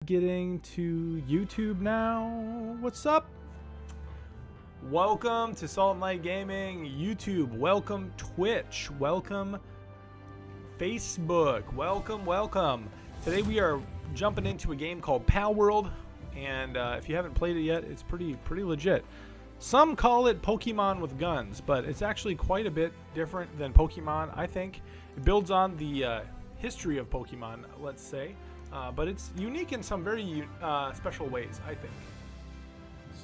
Getting to YouTube now. What's up? Welcome to Salt and Light Gaming YouTube. Welcome Twitch. Welcome Facebook. Welcome. Today we are jumping into a game called Palworld, and if you haven't played it yet, it's pretty legit. Some call it Pokemon with guns, but it's actually quite a bit different than Pokemon. I think it builds on the history of Pokemon, let's say. But it's unique in some very special ways, I think.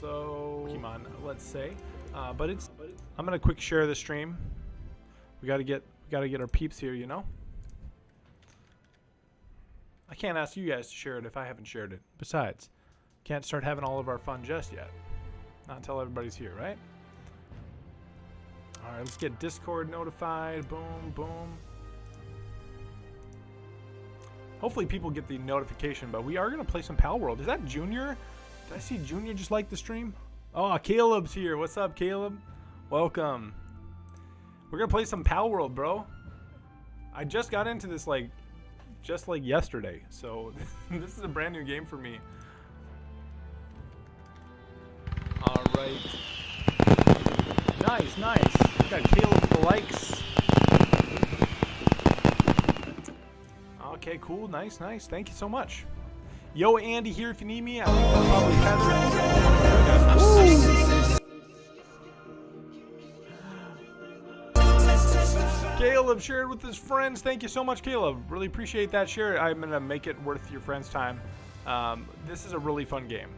So, Pokemon, let's say. But I'm gonna quick share the stream. We gotta get our peeps here, you know. I can't ask you guys to share it if I haven't shared it. Besides, can't start having all of our fun just yet. Not until everybody's here, right? All right, let's get Discord notified. Boom. Hopefully people get the notification, but we are going to play some Palworld. Is that Junior? Did I see Junior just like the stream? Oh, Caleb's here. What's up, Caleb? Welcome. We're going to play some Palworld, bro. I just got into this just like yesterday, so this is a brand new game for me. All right. Nice. Got Caleb with the likes. Okay, cool. Nice. Thank you so much. Yo, Andy here if you need me. I think that's probably Caleb shared with his friends. Thank you so much, Caleb. Really appreciate that share. I'm going to make it worth your friends' time. This is a really fun game.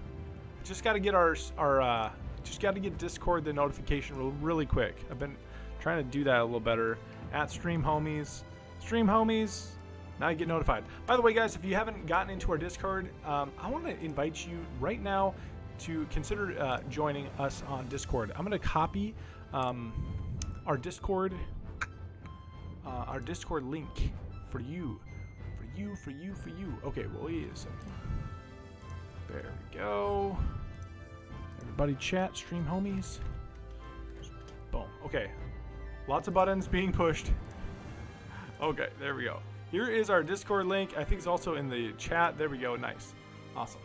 Just got to get just got to get Discord the notification really quick. I've been trying to do that a little better. At Stream Homies. Now you get notified. By the way, guys, if you haven't gotten into our Discord, I want to invite you right now to consider joining us on Discord. I'm going to copy our Discord link for you. Okay, well, wait a second. There we go. Everybody chat, Stream Homies. Boom. Okay. Lots of buttons being pushed. Okay, there we go. Here is our Discord link. I think it's also in the chat. There we go. Nice. Awesome.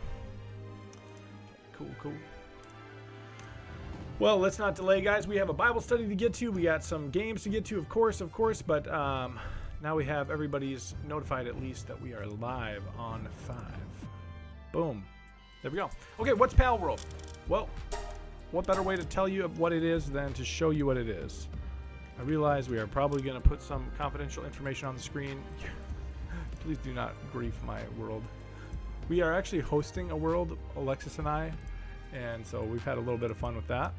Cool. Well, let's not delay, guys. We have a Bible study to get to. We got some games to get to, of course. But now we have everybody's notified at least that we are live on 5. Boom. There we go. Okay, what's Palworld? Well, what better way to tell you what it is than to show you what it is? I realize we are probably going to put some confidential information on the screen. Please do not grief my world. We are actually hosting a world, Alexis and I, and so we've had a little bit of fun with that.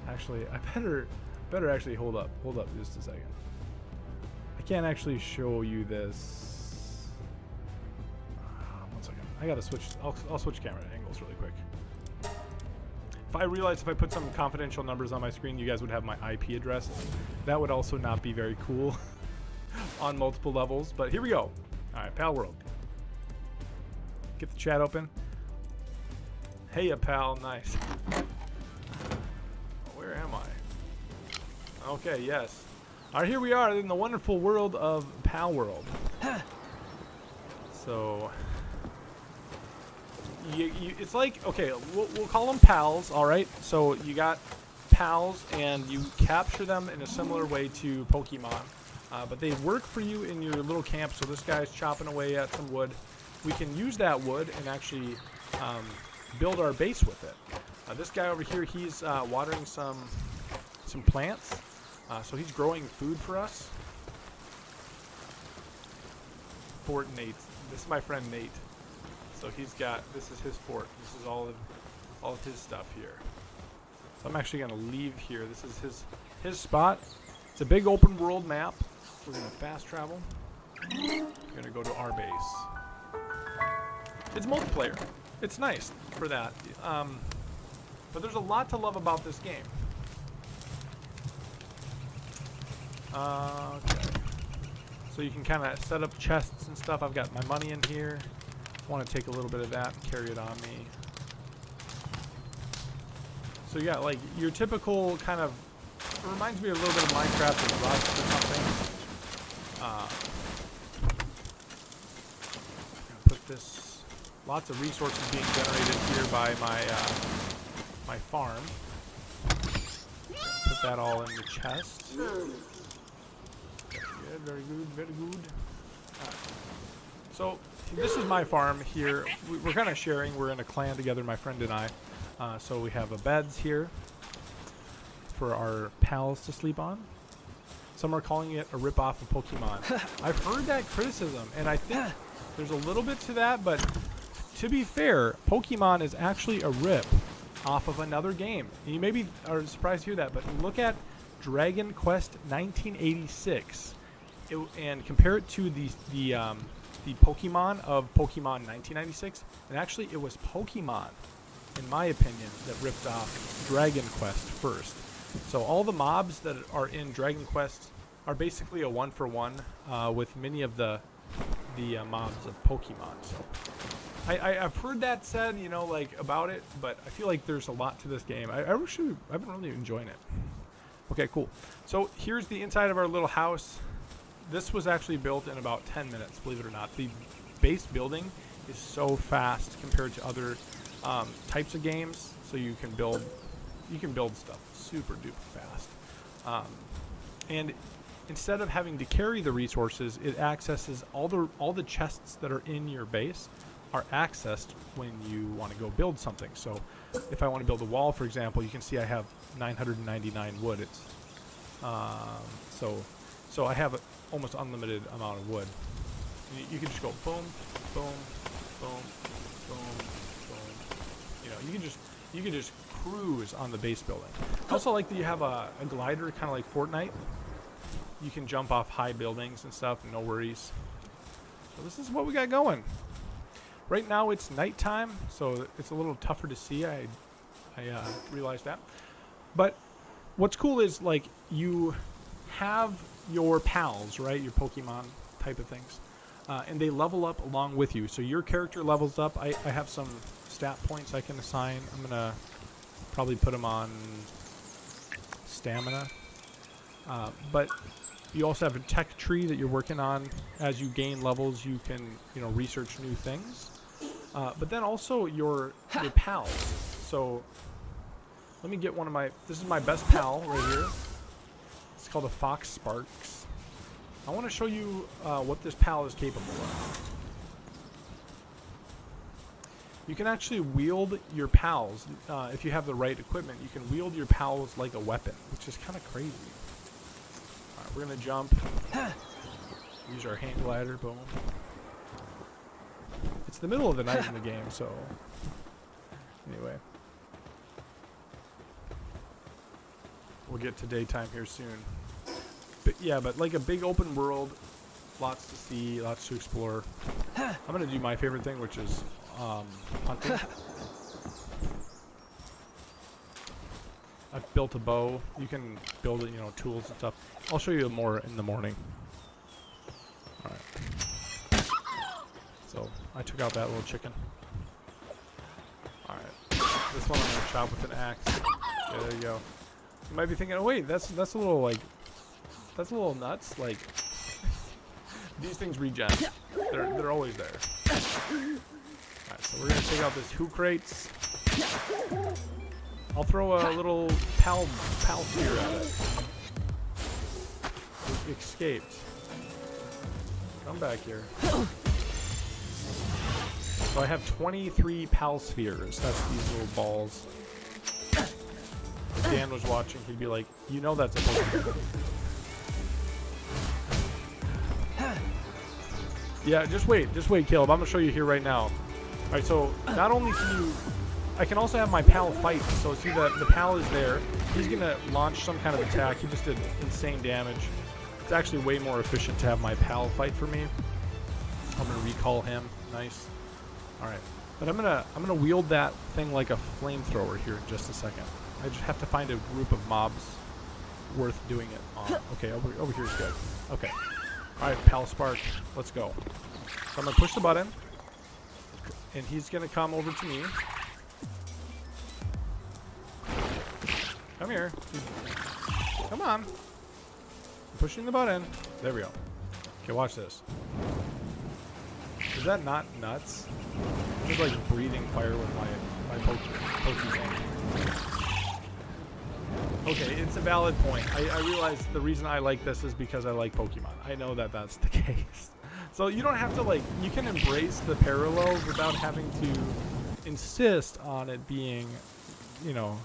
Actually, I better actually hold up just a second. I can't actually show you this. One second. I gotta switch. I'll switch camera angles really quick. If I realized if I put some confidential numbers on my screen, you guys would have my IP address. That would also not be very cool on multiple levels. But here we go. All right, Palworld. Get the chat open. Hey, pal. Nice. Where am I? Okay, yes. All right, here we are in the wonderful world of Palworld. So... it's like, okay, we'll call them pals, all right? So you got pals, and you capture them in a similar way to Pokemon. But they work for you in your little camp, so this guy's chopping away at some wood. We can use that wood and actually build our base with it. This guy over here, he's watering some plants. So he's growing food for us. Fort Nate. This is my friend Nate. So he's got, this is his fort. This is all of his stuff here. So I'm actually gonna leave here. This is his spot. It's a big open world map. We're gonna fast travel. We're gonna go to our base. It's multiplayer. It's nice for that. But there's a lot to love about this game. Okay. So you can kind of set up chests and stuff. I've got my money in here. I want to take a little bit of that and carry it on me. So yeah, like your typical kind of, it reminds me a little bit of Minecraft or Rust or something. lots of resources being generated here by my my farm. Put that all in the chest. Good, very good, very good. So this is my farm here. We're kind of sharing. We're in a clan together, my friend and I. So we have beds here for our pals to sleep on. Some are calling it a rip-off of Pokemon. I've heard that criticism, and I think there's a little bit to that, but to be fair, Pokemon is actually a rip off of another game. You maybe are surprised to hear that, but look at Dragon Quest 1986 and compare it to the Pokemon of Pokemon 1996, and actually it was Pokemon, in my opinion, that ripped off Dragon Quest first. So all the mobs that are in Dragon Quest are basically a one-for-one with many of the mobs of Pokemon. So I've heard that said, you know, like about it, but I feel like there's a lot to this game. I've been really enjoying it. Okay, cool. So here's the inside of our little house. This was actually built in about 10 minutes, believe it or not. The base building is so fast compared to other types of games, so you can build stuff super duper fast. And instead of having to carry the resources, it accesses all the chests that are in your base are accessed when you want to go build something. So if I want to build a wall, for example, you can see I have 999 wood. It's so I have almost unlimited amount of wood. You can just go boom, boom, boom, boom, boom. You know, you can just cruise on the base building. I also like that you have a glider, kind of like Fortnite. You can jump off high buildings and stuff, no worries. So this is what we got going. Right now it's nighttime, so it's a little tougher to see. I realized that. But what's cool is, like, you have your pals, right? Your Pokemon type of things. And they level up along with you. So your character levels up. I have some stat points I can assign. I'm going to probably put them on stamina. But you also have a tech tree that you're working on. As you gain levels, you can, you know, research new things. But then also your pals. So let me get one of this is my best pal right here. It's called a Fox Sparks. I want to show you what this pal is capable of. You can actually wield your pals. If you have the right equipment, you can wield your pals like a weapon, which is kind of crazy. All right, we're going to jump. Use our hand glider. Boom. It's the middle of the night in the game, so anyway. We'll get to daytime here soon. But yeah, but like a big open world, lots to see, lots to explore. I'm going to do my favorite thing, which is hunting. I've built a bow. You can build it, you know, tools and stuff. I'll show you more in the morning. Alright. So, I took out that little chicken. Alright. This one I'm going to chop with an axe. Yeah, there you go. You might be thinking, oh wait, that's a little, like, that's a little nuts. Like, these things regen. They're always there. Alright, so we're going to take out this Who Crates. I'll throw a little pal spear at it. It escaped. Come back here. So I have 23 pal spheres. That's these little balls. If Dan was watching, he'd be like, you know that's a Pokemon. Yeah, just wait, Caleb. I'm gonna show you here right now. Alright, so not only can you, I can also have my pal fight. So see that the pal is there. He's gonna launch some kind of attack. He just did insane damage. It's actually way more efficient to have my pal fight for me. I'm gonna recall him. Nice. Alright. But I'm gonna wield that thing like a flamethrower here in just a second. I just have to find a group of mobs worth doing it on. Okay, over here is good. Okay. Alright, Pal Spark, let's go. So I'm gonna push the button, and he's gonna come over to me. Come here. Come on. I'm pushing the button. There we go. Okay, watch this. Is that not nuts? It's like breathing fire with my Pokemon. Okay, it's a valid point. I realize the reason I like this is because I like Pokemon. I know that that's the case. So you don't have to like, you can embrace the parallels without having to insist on it being, you know,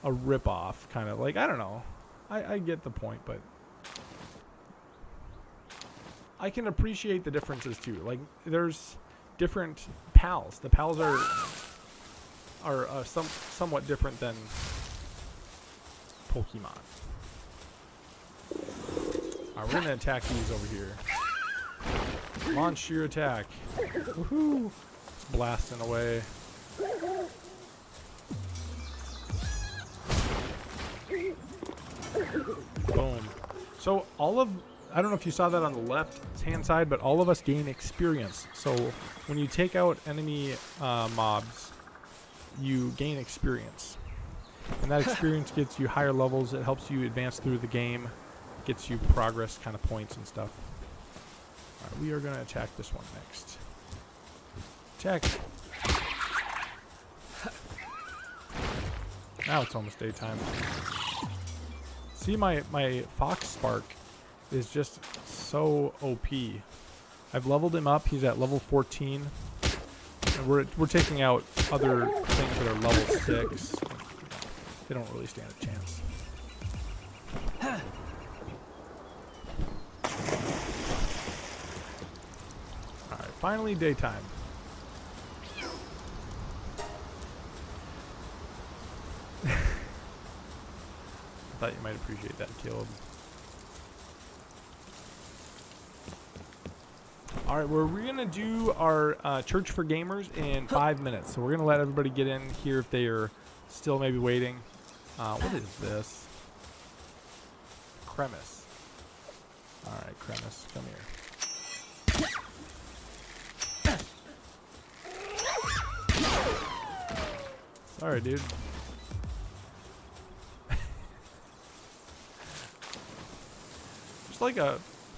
a ripoff kind of like, I don't know. I get the point, but I can appreciate the differences too. Like there's different pals. The pals are somewhat different than Pokemon. Alright, we're gonna attack these over here. Launch your attack. Woohoo! It's blasting away. Boom. So all of, I don't know if you saw that on the left hand side, but all of us gain experience. So when you take out enemy mobs, you gain experience. And that experience gets you higher levels. It helps you advance through the game. Gets you progress kind of points and stuff. Alright, we are going to attack this one next. Attack. Now it's almost daytime. See, my Fox Spark is just so OP. I've leveled him up. He's at level 14. And we're taking out other things that are level 6. They don't really stand a chance. Alright, finally daytime. I thought you might appreciate that, Caleb. Alright, we're going to do our Church for Gamers in 5 minutes. So we're going to let everybody get in here if they are still maybe waiting. What is this? Cremis. Alright, Cremis, come here. Sorry, dude.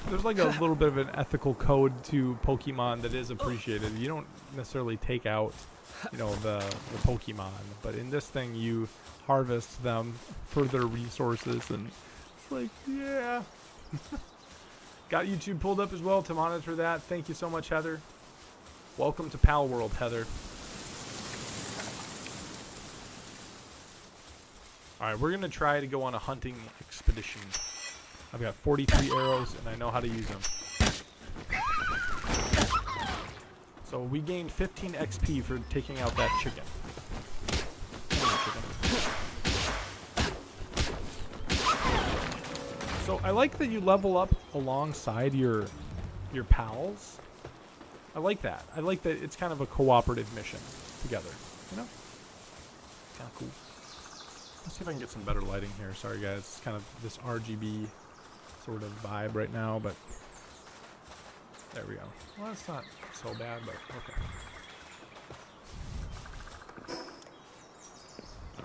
There's like a little bit of an ethical code to Pokemon that is appreciated. You don't necessarily take out, you know, the Pokemon, but in this thing you harvest them for their resources, and it's like, yeah. Got YouTube pulled up as well to monitor that. Thank you so much, Heather. Welcome to Palworld, Heather. Alright, we're going to try to go on a hunting expedition. I've got 43 arrows, and I know how to use them. So we gained 15 XP for taking out that chicken. So I like that you level up alongside your pals. I like that. I like that it's kind of a cooperative mission together. You know? Kind of cool. Let's see if I can get some better lighting here. Sorry guys, it's kind of this RGB sort of vibe right now, but there we go. Well, it's not so bad, but okay.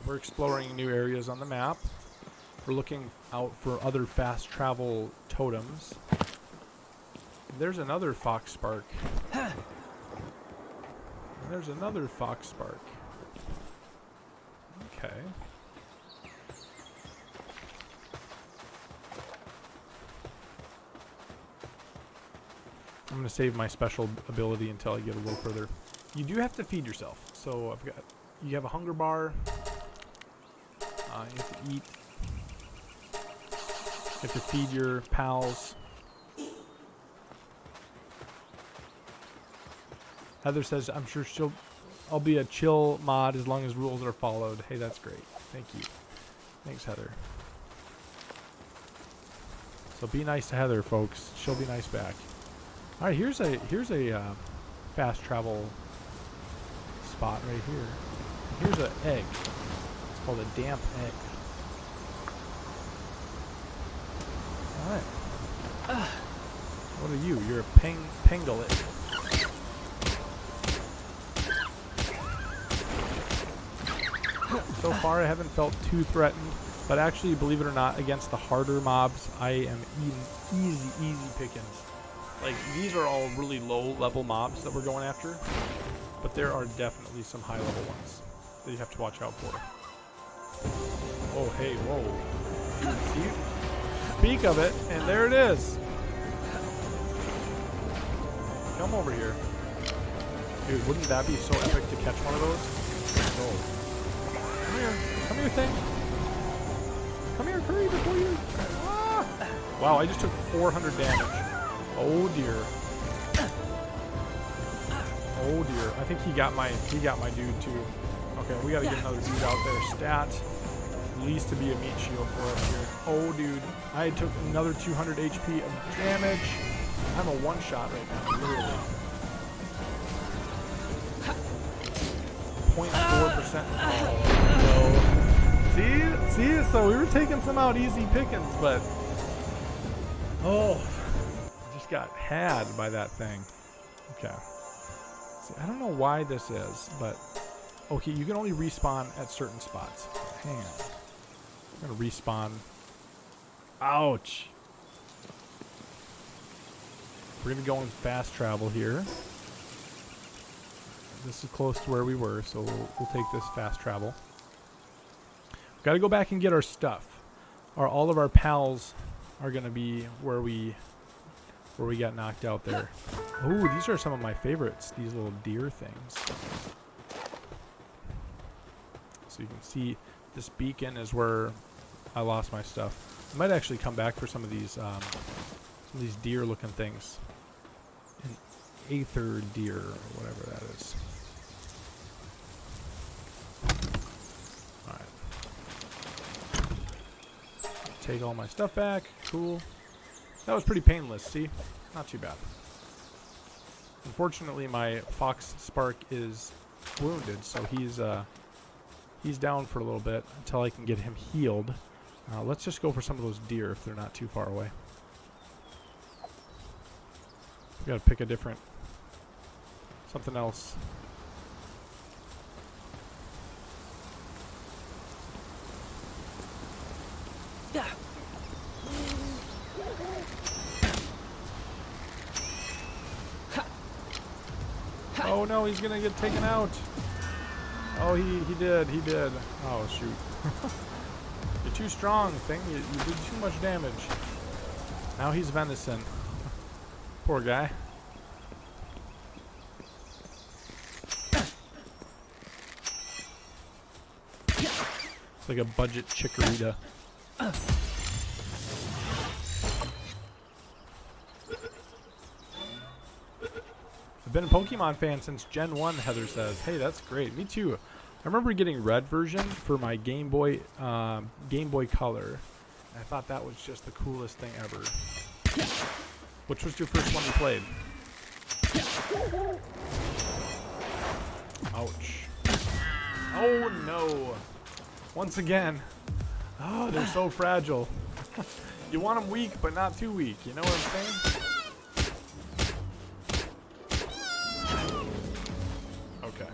We're exploring new areas on the map. We're looking out for other fast travel totems. There's another Fox Spark. There's another Fox Spark. Okay. I'm going to save my special ability until I get a little further. You do have to feed yourself. So you have a hunger bar. You have to eat. You have to feed your pals. Heather says, I'm sure I'll be a chill mod as long as rules are followed. Hey, that's great. Thank you. Thanks, Heather. So be nice to Heather, folks. She'll be nice back. All right, here's a fast travel spot right here. Here's an egg. It's called a damp egg. All right. What are you? You're a pangolin. So far, I haven't felt too threatened, but actually, believe it or not, against the harder mobs, I am eating easy pickings. Like, these are all really low-level mobs that we're going after, but there are definitely some high-level ones that you have to watch out for. Oh, hey, whoa. See? Speak of it, and there it is. Come over here. Dude, wouldn't that be so epic to catch one of those? Oh. Come here. Come here, thing. Come here, hurry before you... Ah! Wow, I just took 400 damage. Oh dear. Oh dear. I think he got my dude too. Okay, we gotta get another dude out there. Stat. At least to be a meat shield for us here. Oh dude. I took another 200 HP of damage. I'm a one-shot right now, literally. 0.4%. Oh, no. See? So we were taking some out easy pickings, but... Oh. Got had by that thing. Okay. See, I don't know why this is, but okay, you can only respawn at certain spots. Hang on. I'm gonna respawn. Ouch. We're gonna go in fast travel here. This is close to where we were, so we'll take this fast travel. We've got to go back and get our stuff. All of our pals are gonna be where we got knocked out there. Oh, these are some of my favorites, these little deer things. So you can see this beacon is where I lost my stuff. I might actually come back for some of these deer looking things. An aether deer, or whatever that is. Alright. Take all my stuff back. Cool. That was pretty painless, see? Not too bad. Unfortunately, my Fox Spark is wounded, so he's down for a little bit until I can get him healed. Let's just go for some of those deer if they're not too far away. We gotta pick a different... something else. Yeah. Oh no, he's gonna get taken out. Oh, he did. Oh shoot. You're too strong, thing. You did too much damage. Now he's venison. Poor guy. It's like a budget chikorita. I've been a Pokemon fan since Gen 1, Heather says. Hey, that's great. Me too. I remember getting red version for my Game Boy Color. And I thought that was just the coolest thing ever. Which was your first one you played? Ouch. Oh no. Once again. Oh, they're so fragile. You want them weak, but not too weak. You know what I'm saying? Okay.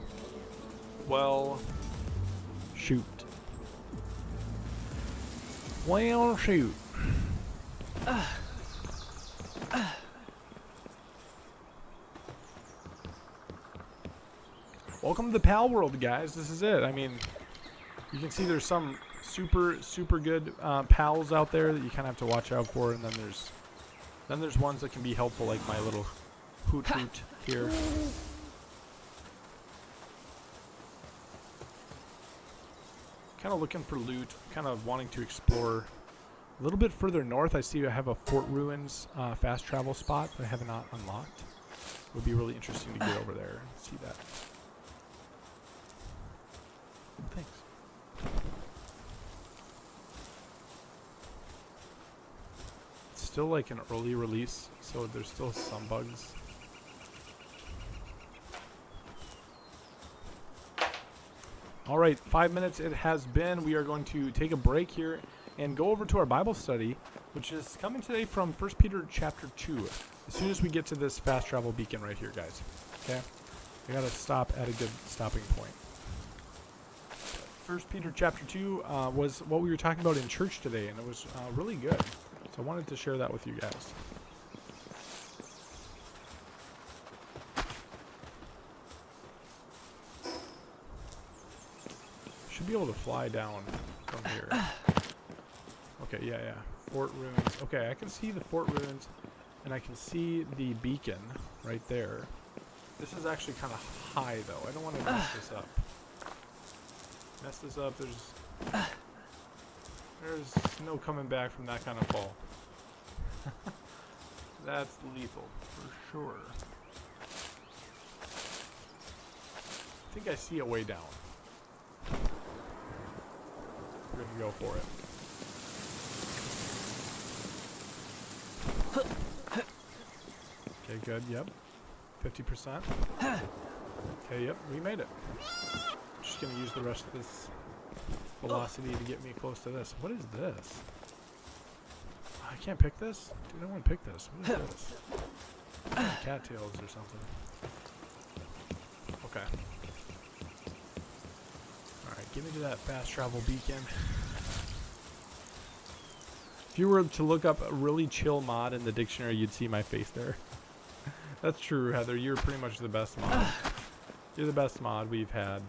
Well, shoot. Well, shoot. Welcome to the Palworld, guys. This is it. I mean, you can see there's some super good pals out there that you kind of have to watch out for, and then there's ones that can be helpful, like my little hoot here. Kind of looking for loot, kind of wanting to explore a little bit further north. I see I have a Fort Ruins fast travel spot that I have not unlocked. It would be really interesting to get over there and see that. Thanks. It's still like an early release, so there's still some bugs. All right, 5 minutes it has been. We are going to take a break here and go over to our Bible study, which is coming today from 1 Peter chapter 2. As soon as we get to this fast travel beacon right here, guys. Okay? We got to stop at a good stopping point. 1 Peter chapter 2 was what we were talking about in church today, and it was really good. So I wanted to share that with you guys. should be able to fly down from here. Okay, yeah. Fort ruins. Okay, I can see the fort ruins, and I can see the beacon right there. This is actually kind of high, though. I don't want to mess this up. Mess this up. There's no coming back from that kind of fall. That's lethal, for sure. I think I see a way down. We're gonna go for it. Okay, good, yep. 50%. Okay, yep, we made it. I'm just gonna use the rest of this velocity to get me close to this. What is this? I can't pick this? Dude, I want to pick this. What is this? Cattails or something. Okay. Alright, get me to that fast travel beacon. If you were to look up a really chill mod in the dictionary, you'd see my face there. That's true, Heather. You're pretty much the best mod. You're the best mod we've had.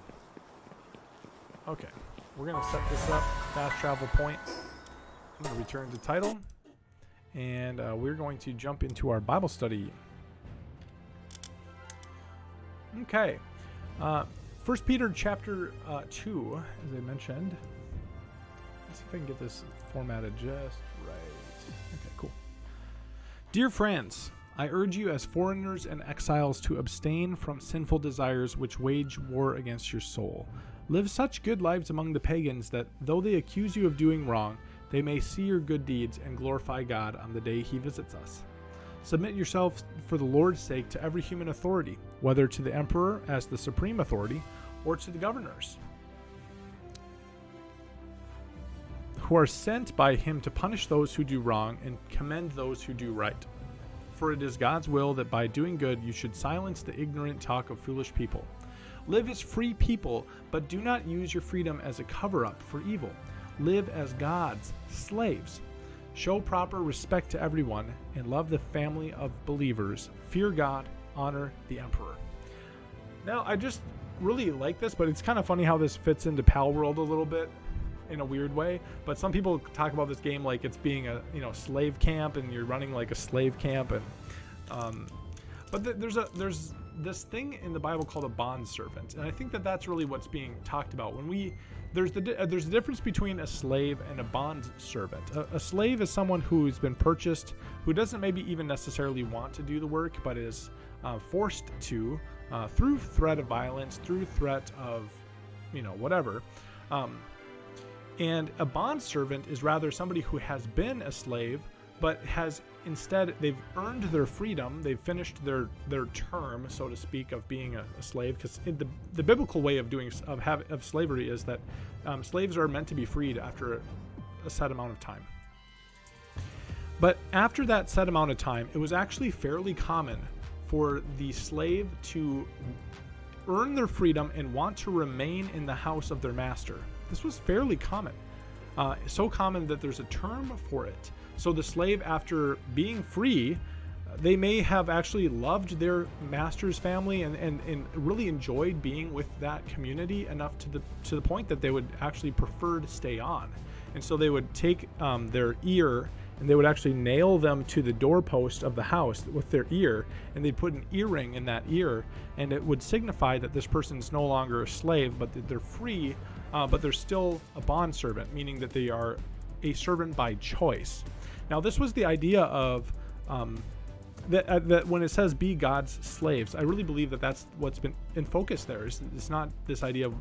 Okay. We're going to set this up. Fast travel point. I'm going to return to title. And we're going to jump into our Bible study. Okay. 1 Peter chapter 2, as I mentioned. Let's see if I can get this formatted just right. Okay, cool. Dear friends, I urge you as foreigners and exiles to abstain from sinful desires which wage war against your soul. Live such good lives among the pagans that, though they accuse you of doing wrong, they may see your good deeds and glorify God on the day he visits us. Submit yourselves for the Lord's sake to every human authority, whether to the emperor as the supreme authority or to the governors, who are sent by him to punish those who do wrong and commend those who do right. For it is God's will that by doing good you should silence the ignorant talk of foolish people. Live as free people, but do not use your freedom as a cover-up for evil. Live as God's slaves. Show proper respect to everyone and love the family of believers. Fear God, honor the emperor. Now, I just really like this, but it's kind of funny how this fits into Palworld a little bit in a weird way. But some people talk about this game like it's being a slave camp, and you're running like a slave camp, and but there's this thing in the Bible called a bondservant, and I think that that's really what's being talked about when there's a difference between a slave and a bondservant. A slave is someone who's been purchased, who doesn't maybe even necessarily want to do the work, but is forced to through threat of violence, through threat of whatever. And a bondservant is rather somebody who has been a slave, but has instead, they've earned their freedom. They've finished their term, so to speak, of being a slave. Because the biblical way of slavery is that slaves are meant to be freed after a set amount of time. But after that set amount of time, it was actually fairly common for the slave to earn their freedom and want to remain in the house of their master. This was fairly common. So common that there's a term for it. So the slave, after being free, they may have actually loved their master's family and really enjoyed being with that community enough to the point that they would actually prefer to stay on. And so they would take their ear and they would actually nail them to the doorpost of the house with their ear, and they'd put an earring in that ear, and it would signify that this person's no longer a slave, but that they're free, but they're still a bondservant, meaning that they are a servant by choice. Now, this was the idea of that when it says be God's slaves, I really believe that that's what's been in focus there. It's not this idea of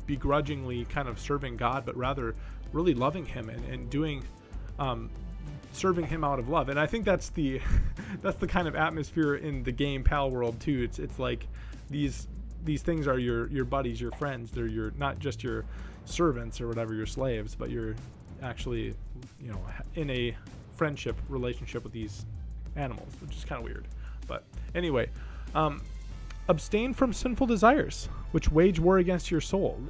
begrudgingly kind of serving God, but rather really loving him and doing serving him out of love. And I think that's the kind of atmosphere in the game Palworld too. It's like these things are your buddies, your friends. They're not just your servants or whatever, your slaves, but you're actually in a friendship relationship with these animals, which is kind of weird. But anyway, abstain from sinful desires which wage war against your soul.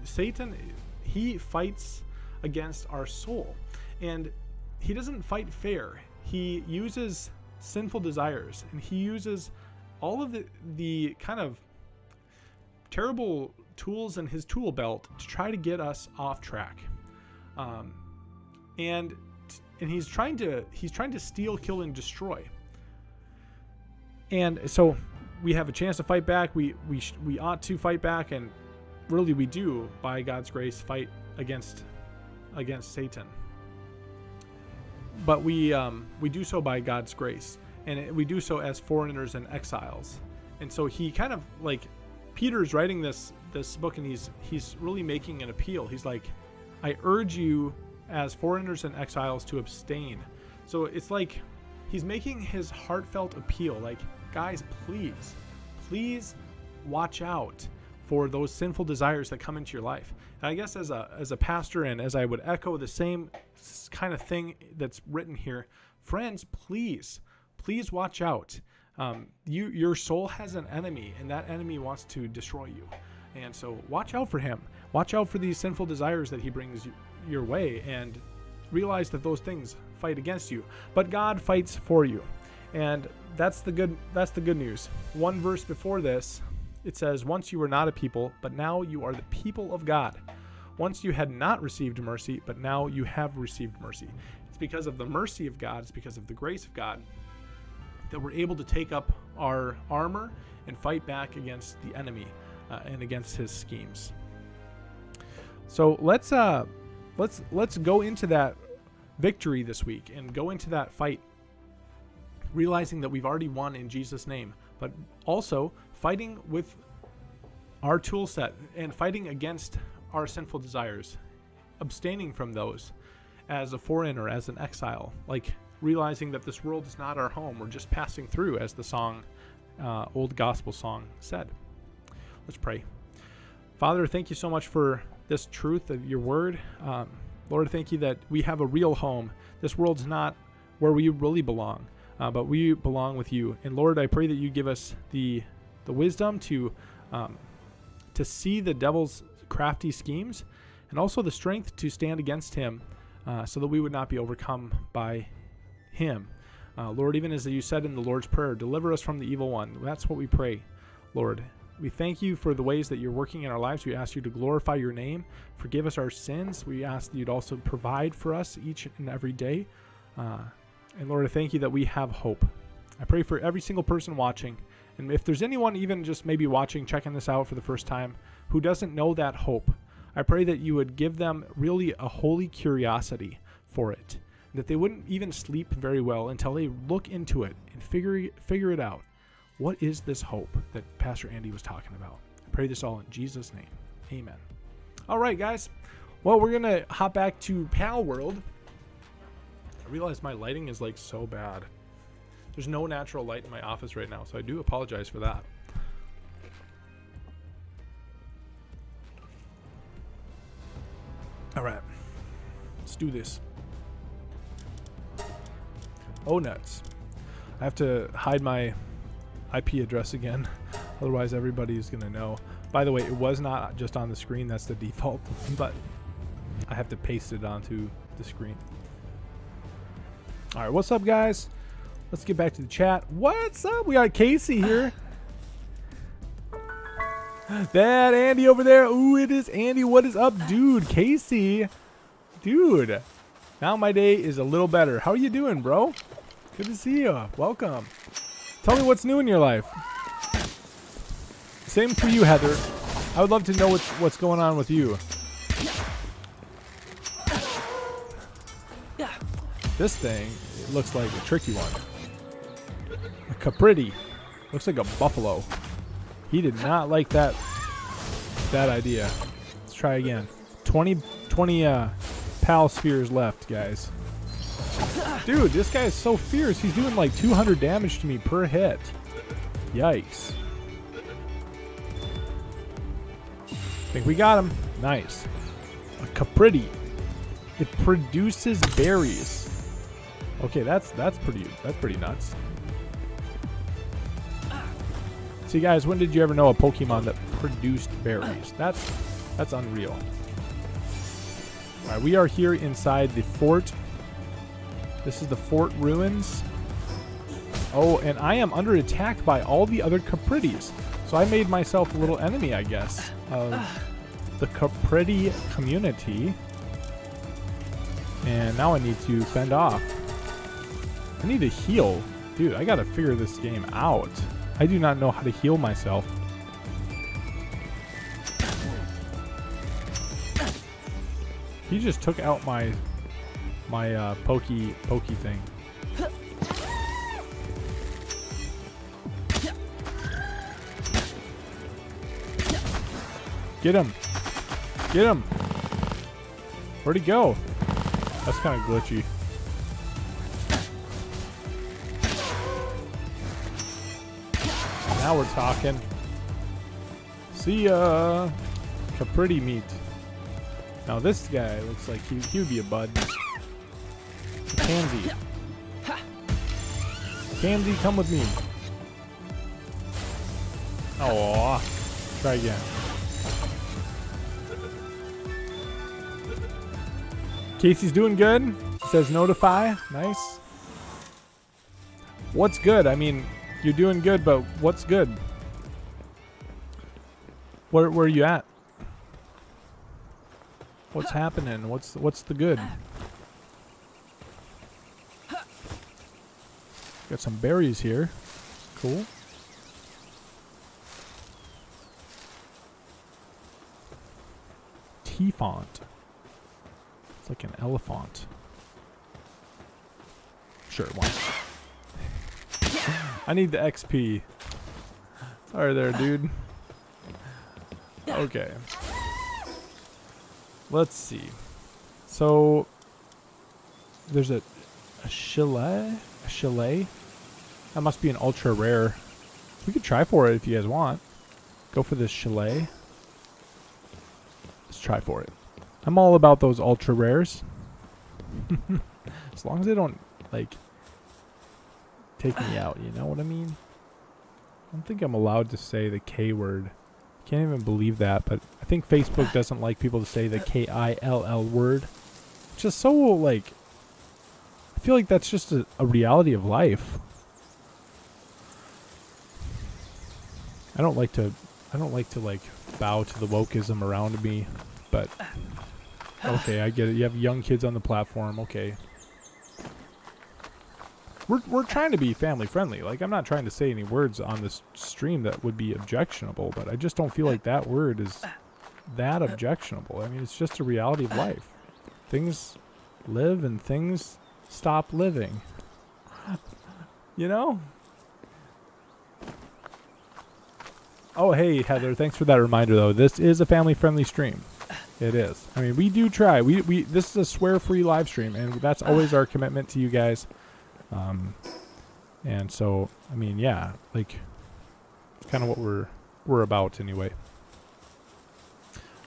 Satan, he fights against our soul, and he doesn't fight fair. He uses sinful desires, and he uses all of the kind of terrible tools in his tool belt to try to get us off track. And he's trying to steal, kill, and destroy. And so we have a chance to fight back. We ought to fight back, and really we do, by God's grace, fight against Satan. But we do so by God's grace, and we do so as foreigners and exiles. And so he kind of like, Peter's writing this book, and he's really making an appeal. He's like, I urge you as foreigners and exiles to abstain. So it's like he's making his heartfelt appeal, like, guys, please watch out for those sinful desires that come into your life. And I guess as a pastor, and as I would echo the same kind of thing that's written here, friends, please watch out. Your soul has an enemy, and that enemy wants to destroy you. And so watch out for him. Watch out for these sinful desires that he brings your way, and realize that those things fight against you, but God fights for you. And that's the good news. One verse before this, it says, once you were not a people, but now you are the people of God. Once you had not received mercy, but now you have received mercy. It's because of the mercy of God, it's because of the grace of God, that we're able to take up our armor and fight back against the enemy and against his schemes. So let's go into that victory this week and go into that fight, realizing that we've already won in Jesus' name, but also fighting with our tool set and fighting against our sinful desires, abstaining from those as a foreigner, as an exile, like realizing that this world is not our home. We're just passing through, as the song, old gospel song said. Let's pray. Father, thank you so much for this truth of your word. Lord, thank you that we have a real home. This world's not where we really belong, but we belong with you. And Lord, I pray that you give us the wisdom to see the devil's crafty schemes, and also the strength to stand against him, so that we would not be overcome by him. Lord, even as you said in the Lord's Prayer, deliver us from the evil one. That's what we pray, Lord. We thank you for the ways that you're working in our lives. We ask you to glorify your name, forgive us our sins. We ask that you'd also provide for us each and every day. And Lord, I thank you that we have hope. I pray for every single person watching. And if there's anyone even just maybe watching, checking this out for the first time, who doesn't know that hope, I pray that you would give them really a holy curiosity for it, that they wouldn't even sleep very well until they look into it and figure it out. What is this hope that Pastor Andy was talking about? I pray this all in Jesus' name. Amen. All right, guys. Well, we're going to hop back to Palworld. I realize my lighting is like so bad. There's no natural light in my office right now, so I do apologize for that. All right. Let's do this. Oh, nuts. I have to hide my IP address again, otherwise everybody is going to know. By the way, it was not just on the screen, that's the default, but I have to paste it onto the screen. All right, what's up, guys? Let's get back to the chat. What's up? We got Casey here. That Andy over there. Ooh, it is Andy. What is up, dude? Casey. Dude. Now my day is a little better. How are you doing, bro? Good to see you. Welcome. Tell me what's new in your life. Same for you, Heather. I would love to know what's going on with you. This thing, it looks like a tricky one. A capriti. Looks like a buffalo. He did not like that idea. Let's try again. 20 pal spheres left, guys. Dude, this guy is so fierce. He's doing like 200 damage to me per hit. Yikes. Think we got him. Nice. A capriti. It produces berries. Okay, that's pretty nuts. See, guys, when did you ever know a Pokemon that produced berries? That's unreal. All right, we are here inside the fort. This is the fort ruins. Oh, and I am under attack by all the other Capritis. So I made myself a little enemy, I guess, of the Capriti community. And now I need to fend off. I need to heal. Dude, I gotta figure this game out. I do not know how to heal myself. He just took out my pokey thing. Get him! Get him! Where'd he go? That's kind of glitchy. Now we're talking. See ya! Capriti meat. Now this guy looks like he would be a bud. Tansy. Tansy, come with me. Oh, try again. Casey's doing good. Says notify. Nice. What's good? I mean, you're doing good, but what's good? Where are you at? What's happening? What's the good? Got some berries here. Cool. T-font. It's like an elephant. Sure, why? I need the XP. Sorry there, dude. Okay. Let's see. So there's a chalet? A chalet? That must be an ultra rare. We could try for it if you guys want. Go for this chalet. Let's try for it. I'm all about those ultra rares. As long as they don't, like, take me out, you know what I mean? I don't think I'm allowed to say the K word. Can't even believe that, but I think Facebook doesn't like people to say the K-I-L-L word. It's just so, like, I feel like that's just a reality of life. I don't like to like bow to the wokeism around me, but okay, I get it. You have young kids on the platform, okay. We're trying to be family friendly. Like, I'm not trying to say any words on this stream that would be objectionable, but I just don't feel like that word is that objectionable. I mean, it's just a reality of life. Things live and things stop living. You know? Oh, hey, Heather. Thanks for that reminder, though. This is a family-friendly stream. It is. I mean, we do try. This is a swear-free live stream, and that's always our commitment to you guys. And so, I mean, yeah, like, it's kind of what we're about anyway.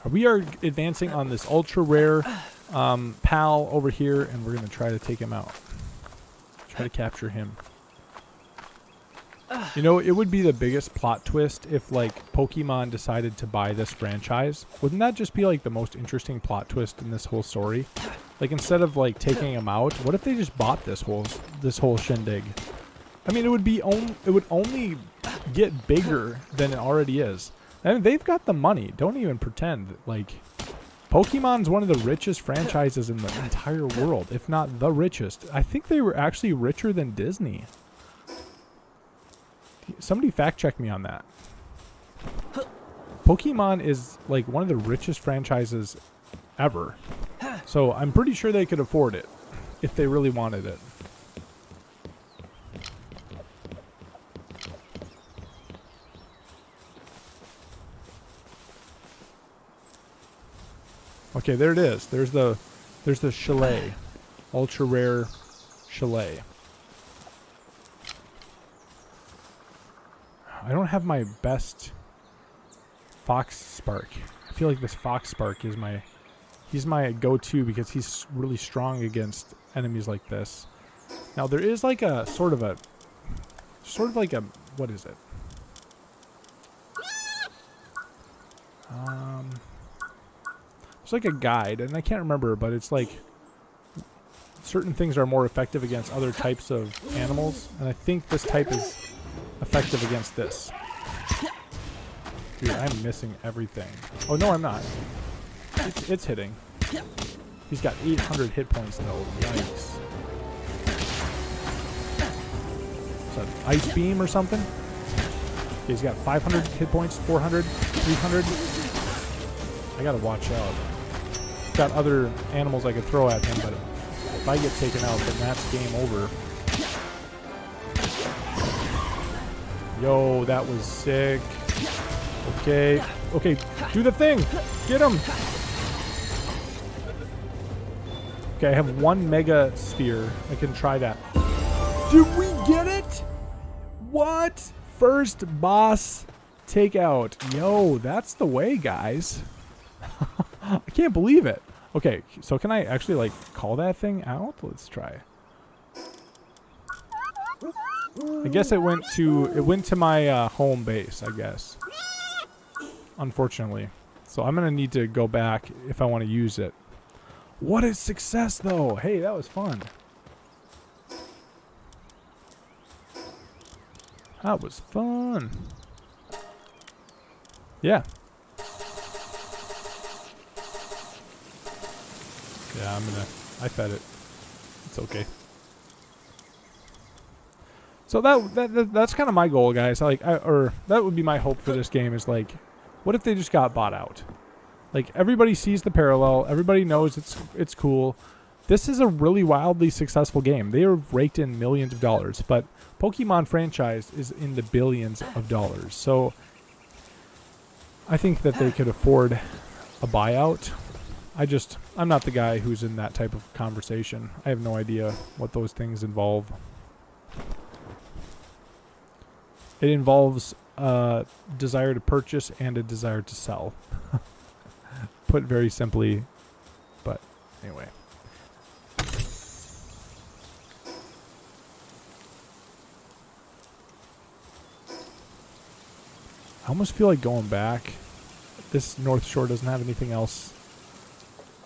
We are advancing on this ultra rare pal over here, and we're going to try to take him out. Try to capture him. You know, it would be the biggest plot twist if, like, Pokemon decided to buy this franchise. Wouldn't that just be, like, the most interesting plot twist in this whole story? Like, instead of, like, taking him out, what if they just bought this whole shindig? I mean, it would only get bigger than it already is. I mean, they've got the money. Don't even pretend. Like, Pokemon's one of the richest franchises in the entire world, if not the richest. I think they were actually richer than Disney. Somebody fact check me on that. Pokemon is like one of the richest franchises ever. So I'm pretty sure they could afford it if they really wanted it. Okay, there it is. There's the chalet. Ultra rare chalet. I don't have my best Fox Spark. I feel like this Fox Spark is he's my go-to because he's really strong against enemies like this. Now there is like a sort of like a, what is it? It's like a guide, and I can't remember, but it's like certain things are more effective against other types of animals, and I think this type is effective against this. Dude, I'm missing everything. Oh, no, I'm not. It's hitting. He's got 800 hit points, though. Yikes. Is that ice beam or something? Okay, he's got 500 hit points, 400, 300. I gotta watch out. Got other animals I could throw at him, but if I get taken out, then that's game over. Yo, that was sick. Okay. Okay, do the thing. Get him. Okay, I have 1 mega sphere. I can try that. Did we get it? What? First boss takeout. Yo, that's the way, guys. I can't believe it. Okay, so can I actually, like, call that thing out? Let's try. I guess it went to my home base, I guess. Unfortunately. So I'm going to need to go back if I want to use it. What a success, though. Hey, that was fun. That was fun. Yeah. Yeah, I fed it. It's okay. So that's kind of my goal, guys. Or that would be my hope for this game is like, what if they just got bought out? Like everybody sees the parallel, everybody knows it's cool. This is a really wildly successful game. They have raked in millions of dollars, but Pokemon franchise is in the billions of dollars. So I think that they could afford a buyout. I'm not the guy who's in that type of conversation. I have no idea what those things involve. It involves a desire to purchase and a desire to sell. Put very simply, but anyway. I almost feel like going back. This North Shore doesn't have anything else.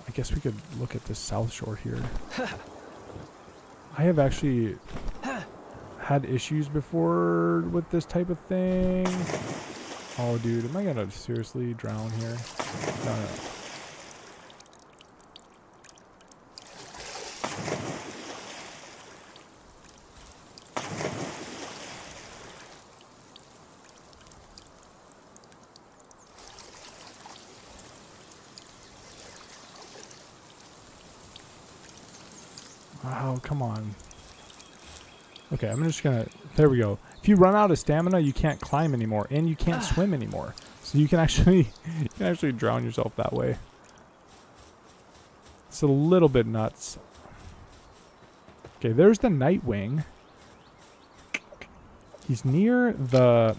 I guess we could look at this South Shore here. I have actually had issues before with this type of thing. Oh, dude, am I gonna seriously drown here? No. Oh, come on. Okay, I'm just gonna... There we go. If you run out of stamina, you can't climb anymore, and you can't swim anymore. So you can actually... you can actually drown yourself that way. It's a little bit nuts. Okay, there's the Nightwing. He's near the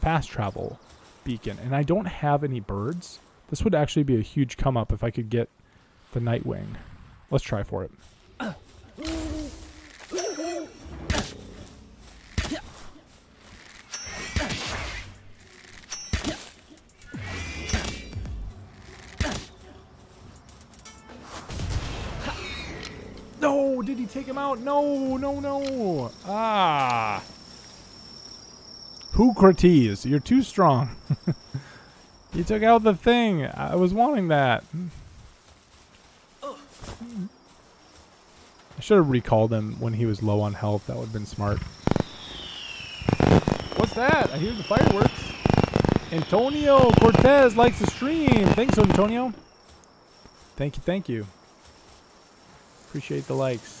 fast travel beacon, and I don't have any birds. This would actually be a huge come up if I could get the Nightwing. Let's try for it. No, did he take him out? No. Ah. Hucrates, you're too strong. You took out the thing. I was wanting that. I should have recalled him when he was low on health. That would have been smart. What's that? I hear the fireworks. Antonio Cortez likes the stream. Thanks, Antonio. Thank you. Appreciate the likes.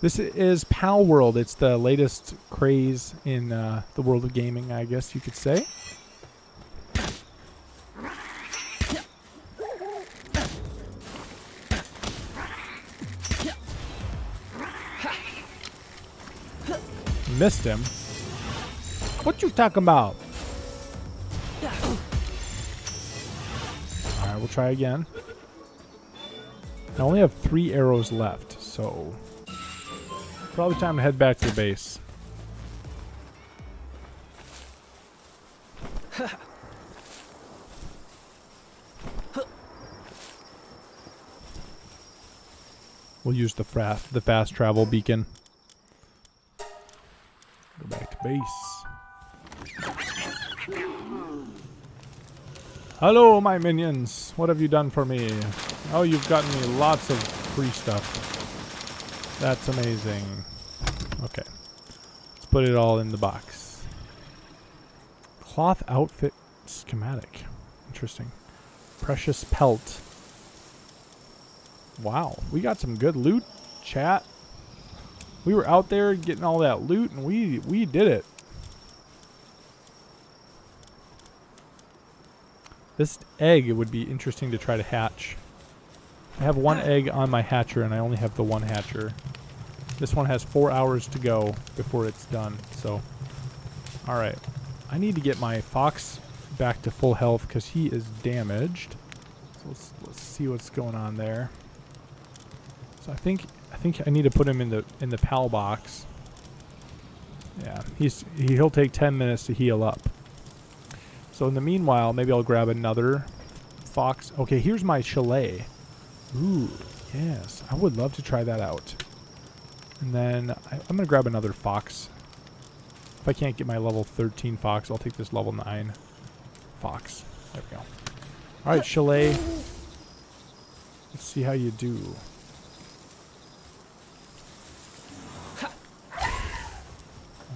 This is Palworld. It's the latest craze in the world of gaming, I guess you could say. Missed him. What you talking about? Alright, we'll try again. I only have 3 arrows left, so probably time to head back to the base. We'll use the fast travel beacon. Go back to base. Hello, my minions. What have you done for me? Oh, you've gotten me lots of free stuff. That's amazing. Okay. Let's put it all in the box. Cloth outfit schematic. Interesting. Precious pelt. Wow. We got some good loot, chat. We were out there getting all that loot, and we did it. This egg would be interesting to try to hatch. I have one egg on my hatcher, and I only have the one hatcher. This one has 4 hours to go before it's done. So, all right. I need to get my fox back to full health because he is damaged. So let's see what's going on there. So I think I need to put him in the PAL box. Yeah, he'll take 10 minutes to heal up. So in the meanwhile, maybe I'll grab another fox. Okay, here's my chalet. Ooh, yes. I would love to try that out. And then I'm going to grab another fox. If I can't get my level 13 fox, I'll take this level 9 fox. There we go. All right, chalet. Let's see how you do.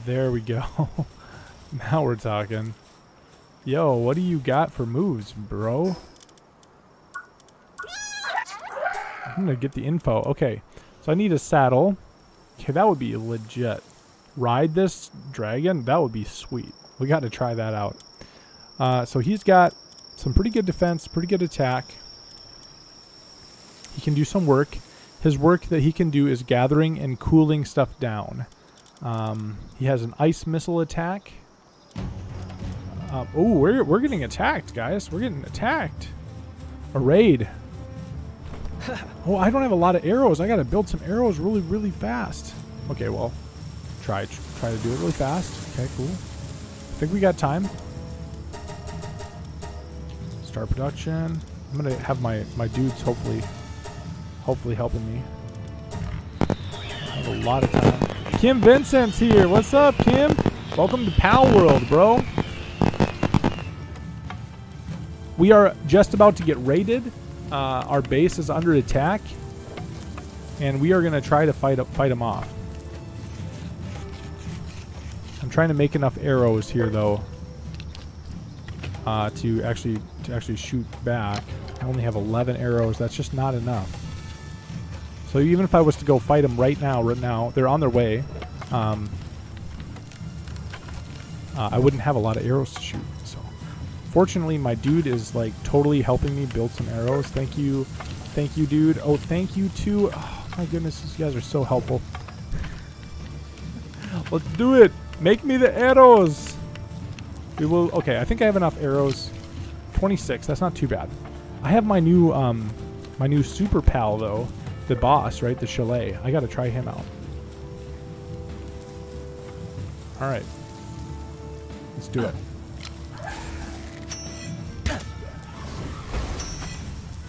There we go. Now we're talking. Yo, what do you got for moves, bro? I'm gonna get the info. Okay, so I need a saddle. Okay, that would be legit. Ride this dragon? That would be sweet. We got to try that out. So he's got some pretty good defense, pretty good attack. He can do some work. His work that he can do is gathering and cooling stuff down. He has an ice missile attack. Oh, we're getting attacked, guys. We're getting attacked. A raid. Oh, I don't have a lot of arrows. I gotta build some arrows really, really fast. Okay, well, try to do it really fast. Okay, cool. I think we got time. Start production. I'm gonna have my dudes hopefully helping me. I have a lot of time. Kim Vincent's here. What's up, Kim? Welcome to Palworld, bro. We are just about to get raided. Our base is under attack, and we are going to try to fight them off. I'm trying to make enough arrows here, though, to actually shoot back. I only have 11 arrows. That's just not enough. So even if I was to go fight them right now, they're on their way. I wouldn't have a lot of arrows to shoot. So, fortunately, my dude is like totally helping me build some arrows. Thank you, dude. Oh, thank you too. Oh, my goodness, these guys are so helpful. Let's do it. Make me the arrows. We will. Okay, I think I have enough arrows. 26. That's not too bad. I have my new super pal though. The boss, right? The chalet. I gotta try him out. Alright. Let's do it.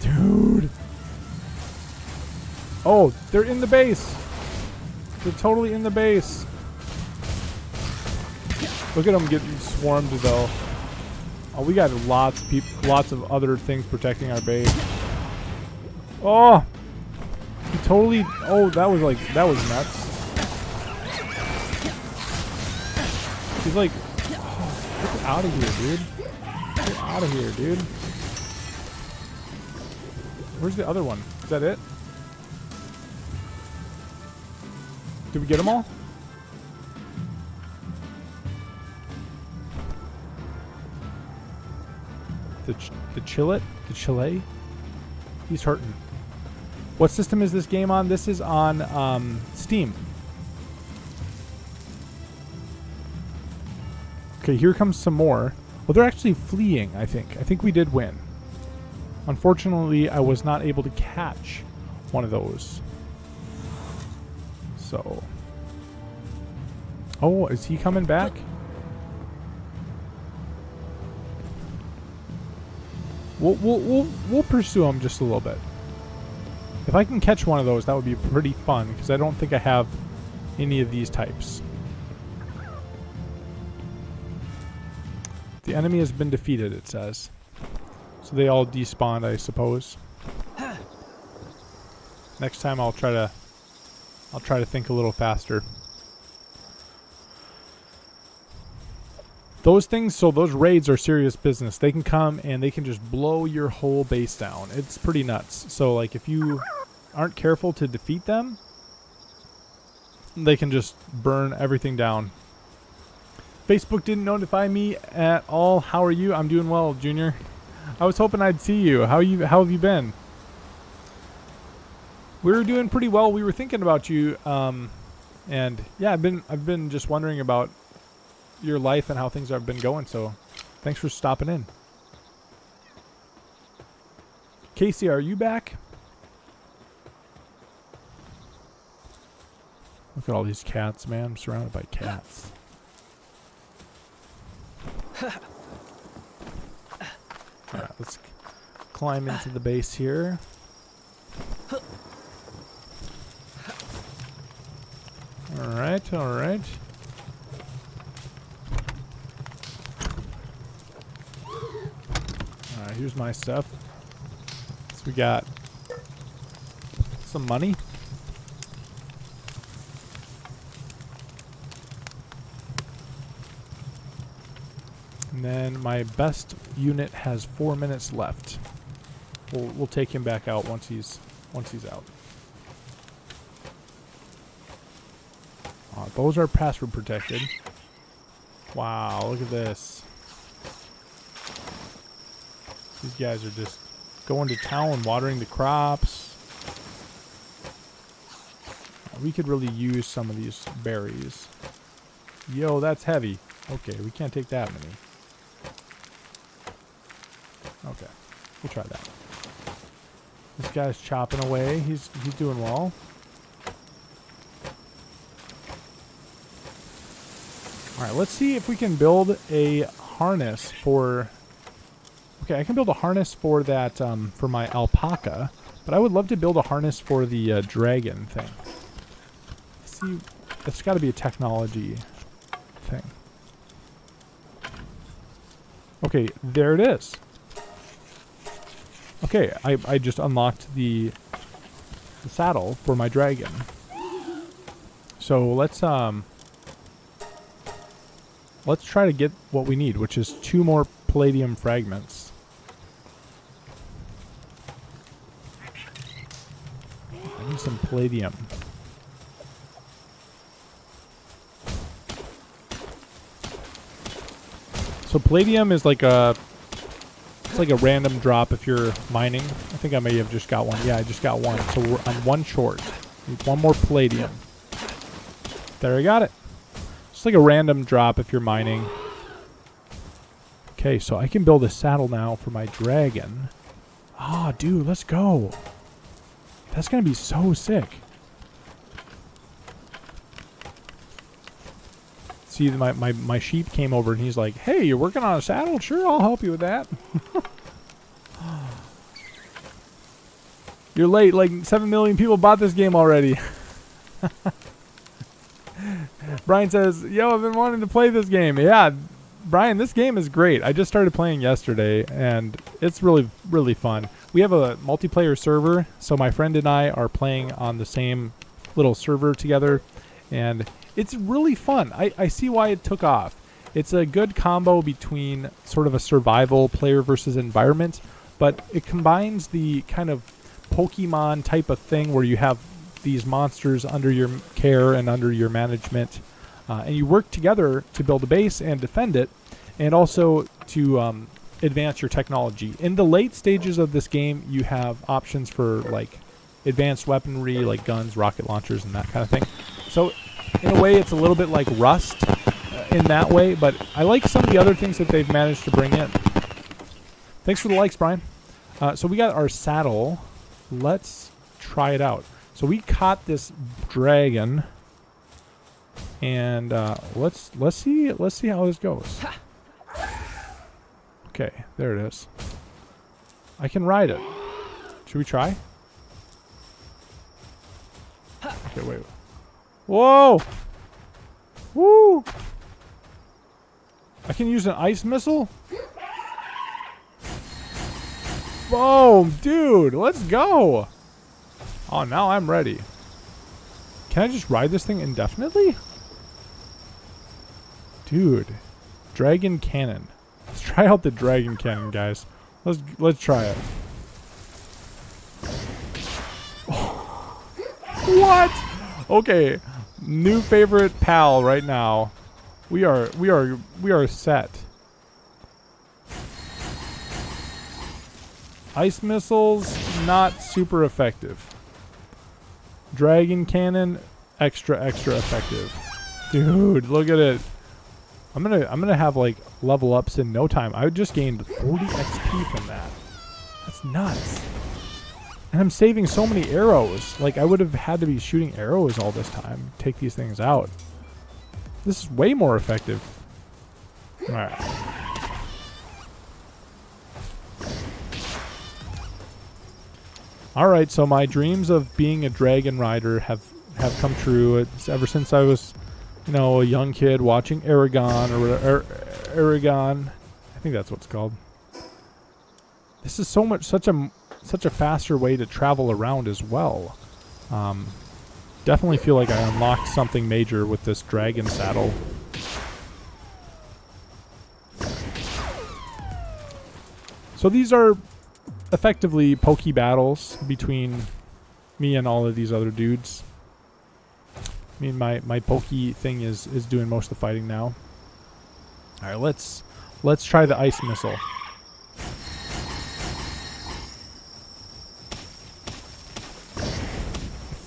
Dude! Oh, they're in the base! They're totally in the base! Look at them getting swarmed though. Oh, we got lots of other things protecting our base. Oh! He totally... Oh, that was nuts. He's like... Oh, get out of here, dude. Get out of here, dude. Where's the other one? Is that it? Did we get them all? The Chile? He's hurting. What system is this game on? This is on Steam. Okay, here comes some more. Well, they're actually fleeing, I think. I think we did win. Unfortunately, I was not able to catch one of those. So. Oh, is he coming back? We'll pursue him just a little bit. If I can catch one of those, that would be pretty fun, because I don't think I have any of these types. The enemy has been defeated, it says. So they all despawned, I suppose. Next time I'll try to think a little faster. Those things, so those raids are serious business. They can come and they can just blow your whole base down. It's pretty nuts. So like if you aren't careful to defeat them, they can just burn everything down. Facebook didn't notify me at all. How are you? I'm doing well, Junior. I was hoping I'd see you. How have you been? We were doing pretty well. We were thinking about you, and yeah, I've been just wondering about your life and how things have been going. So, thanks for stopping in. Casey, are you back? Look at all these cats, man. I'm surrounded by cats. Alright, let's climb into the base here. Alright, alright. Alright, here's my stuff. So we got some money. And then my best unit has 4 minutes left. We'll take him back out once he's out. Those are password protected. Wow, look at this. These guys are just going to town, watering the crops. We could really use some of these berries. Yo, that's heavy. Okay, we can't take that many. Okay, we'll try that. This guy's chopping away. He's doing well. All right, let's see if we can build a harness for. Okay, I can build a harness for that for my alpaca, but I would love to build a harness for the dragon thing. See, that's got to be a technology thing. Okay, there it is. Okay, I just unlocked the saddle for my dragon. So let's try to get what we need, which is 2 more palladium fragments. I need some palladium. So palladium is like a random drop if you're mining. I think I may have just got one. Yeah, I just got one. So I'm 1 short. Need 1 more palladium. There, I got it. It's like a random drop if you're mining. Okay, so I can build a saddle now for my dragon. Ah, dude, let's go. That's gonna be so sick. See, my sheep came over and he's like, "Hey, you're working on a saddle? Sure, I'll help you with that." You're late. Like 7 million people bought this game already. Brian says, "Yo, I've been wanting to play this game." Yeah, Brian, this game is great. I just started playing yesterday, and it's really, really fun. We have a multiplayer server, so my friend and I are playing on the same little server together, and it's really fun. I see why it took off. It's a good combo between sort of a survival player versus environment, but it combines the kind of Pokemon type of thing where you have these monsters under your care and under your management, and you work together to build a base and defend it, and also to advance your technology. In the late stages of this game, you have options for like advanced weaponry, like guns, rocket launchers, and that kind of thing. So in a way, it's a little bit like Rust in that way, but I like some of the other things that they've managed to bring in. Thanks for the likes, Brian. So we got our saddle. Let's try it out. So we caught this dragon, and let's see how this goes. Okay, there it is. I can ride it. Should we try? Okay, wait. Whoa! Woo! can use an ice missile? Boom, dude, let's go. Oh, now I'm ready. Can I just ride this thing indefinitely? Dude, dragon cannon. Let's try out the dragon cannon, guys. Let's try it. What? Okay, new favorite pal right now. We are set. Ice missiles, not super effective. Dragon cannon, extra effective. Dude, look at it. I'm gonna have like level ups in no time. I just gained 40 XP from that. That's nuts. And I'm saving so many arrows. Like I would have had to be shooting arrows all this time. Take these things out. This is way more effective. Alright. Alright, so my dreams of being a dragon rider have come true. It's ever since I was, you know, a young kid watching Aragon or Aragon. I think that's what it's called. This is such a faster way to travel around as well. Definitely feel like I unlocked something major with this dragon saddle. So these are effectively pokey battles between me and all of these other dudes. I mean, my pokey thing is doing most of the fighting now. All right, let's try the ice missile.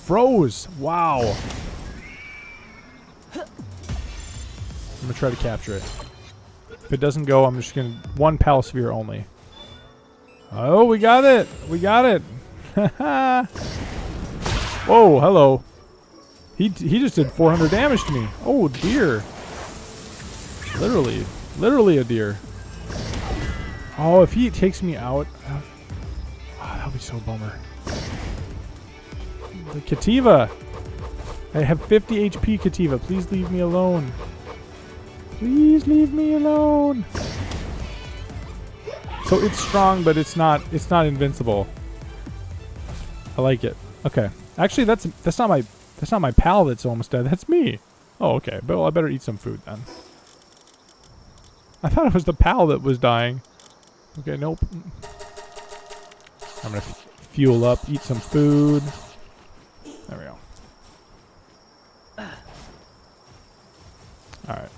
Froze! Wow. I'm gonna try to capture it. If it doesn't go, I'm just gonna one pal sphere only. Oh, we got it! We got it! Whoa, hello. He just did 400 damage to me. Oh dear. Literally a deer. Oh, if he takes me out, oh, that'll be so bummer. The Kativa. I have 50 HP, Kativa. Please leave me alone. Please leave me alone. So it's strong, but it's not invincible. I like it. Okay. Actually, that's not my pal that's almost dead. That's me. Oh, okay. Well, I better eat some food then. I thought it was the pal that was dying. Okay, nope. I'm gonna fuel up, eat some food. There we go. All right.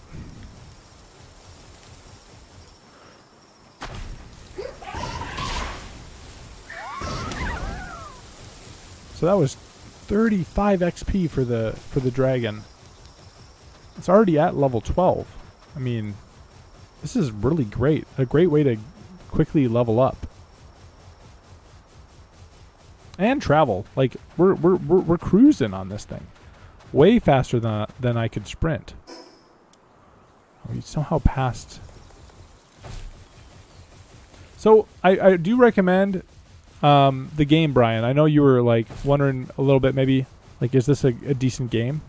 So that was 35 XP for the dragon. It's already at level 12. I mean, this is really great. A great way to quickly level up. And travel. Like we're cruising on this thing. Way faster than I could sprint. We somehow passed. So I do recommend the game, Brian. I know you were like wondering a little bit, maybe like, is this a decent game?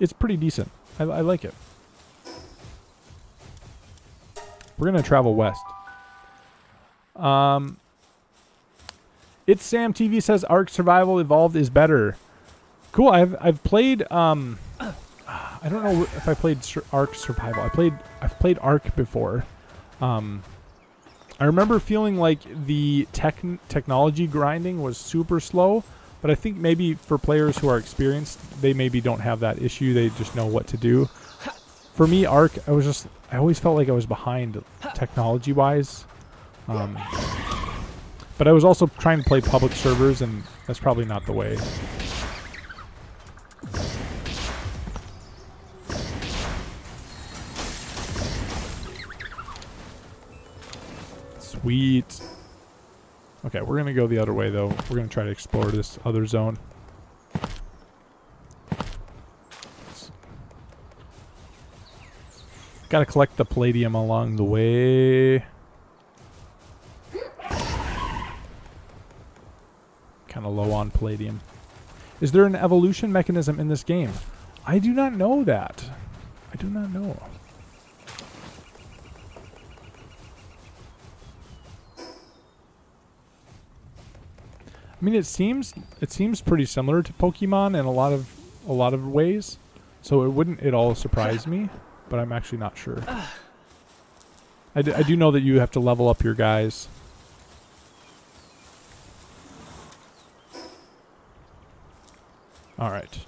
It's pretty decent. I like it. We're gonna travel west. It's Sam TV says Ark Survival Evolved is better. Cool. I've played I don't know if I played Ark Survival. I've played Ark before. I remember feeling like the technology grinding was super slow, but I think maybe for players who are experienced, they maybe don't have that issue. They just know what to do. For me, Ark, I always felt like I was behind technology-wise. But I was also trying to play public servers, and that's probably not the way. Sweet. Okay, we're going to go the other way, though. We're going to try to explore this other zone. Got to collect the palladium along the way. Kind of low on palladium. Is there an evolution mechanism in this game? I do not know that. I do not know. I mean, it seems pretty similar to Pokemon in a lot of ways, so it wouldn't at all surprise me, but I'm actually not sure. I do know that you have to level up your guys. All right.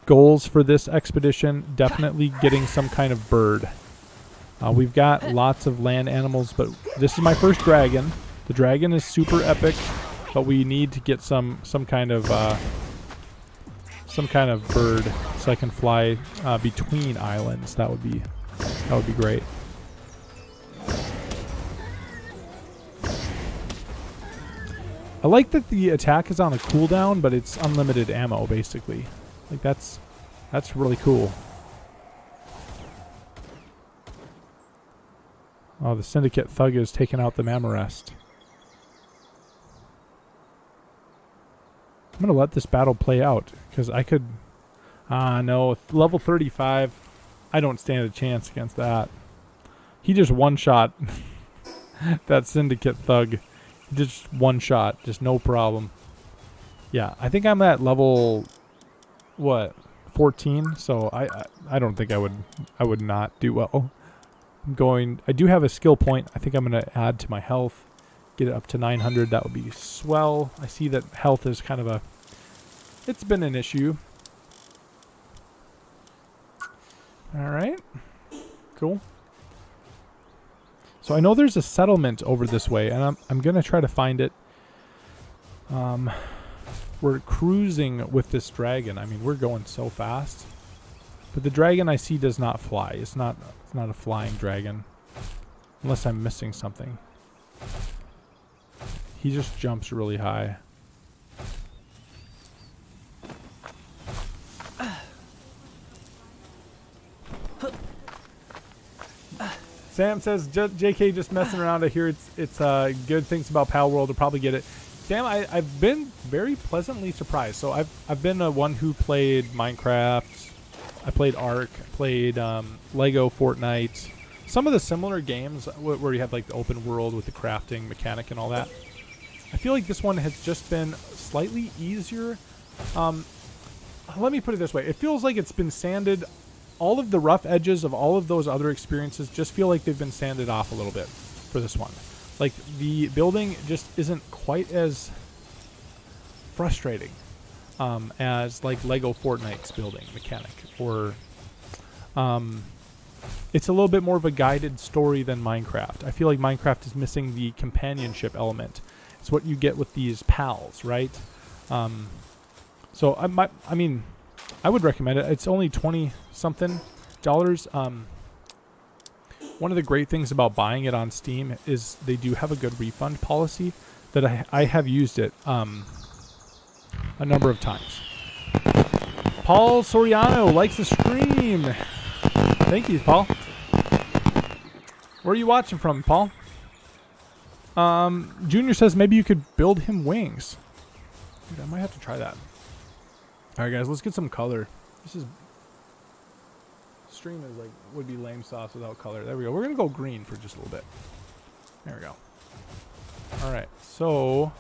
Goals for this expedition: definitely getting some kind of bird. We've got lots of land animals, but this is my first dragon. The dragon is super epic, but we need to get some kind of bird so I can fly between islands. That would be great. I like that the attack is on a cooldown, but it's unlimited ammo basically. Like that's really cool. Oh, the Syndicate Thug is taking out the Mammorest. I'm going to let this battle play out, because I could... no. Level 35, I don't stand a chance against that. He just one-shot that Syndicate Thug. Just one-shot, just no problem. Yeah, I think I'm at level... what? 14, so I don't think I would not do well. I do have a skill point. I think I'm going to add to my health, get it up to 900. That would be swell. I see that health is kind of it's been an issue. All right, cool. So I know there's a settlement over this way, and I'm going to try to find it. We're cruising with this dragon. I mean, we're going so fast. But the dragon I see does not fly. It's not a flying dragon. Unless I'm missing something. He just jumps really high. Sam says, JK just messing around. I hear it's good things about Palworld. I'll probably get it. Sam, I've been very pleasantly surprised. So I've been one who played Minecraft. I played Ark, played Lego Fortnite, some of the similar games where you have like the open world with the crafting mechanic and all that. I feel like this one has just been slightly easier. Let me put it this way. It feels like it's been sanded. All of the rough edges of all of those other experiences just feel like they've been sanded off a little bit for this one. Like the building just isn't quite as frustrating as like Lego Fortnite's building mechanic, or it's a little bit more of a guided story than Minecraft. I feel like Minecraft is missing the companionship element. It's what you get with these pals, right? So I mean, I would recommend it. It's only $20-something. One of the great things about buying it on Steam is they do have a good refund policy. That I have used it a number of times. Paul Soriano likes the stream. Thank you, Paul. Where are you watching from, Paul? Junior says maybe you could build him wings. Dude, I might have to try that. All right, guys, let's get some color. Stream is like would be lame sauce without color. There we go. We're gonna go green for just a little bit. There we go. All right, so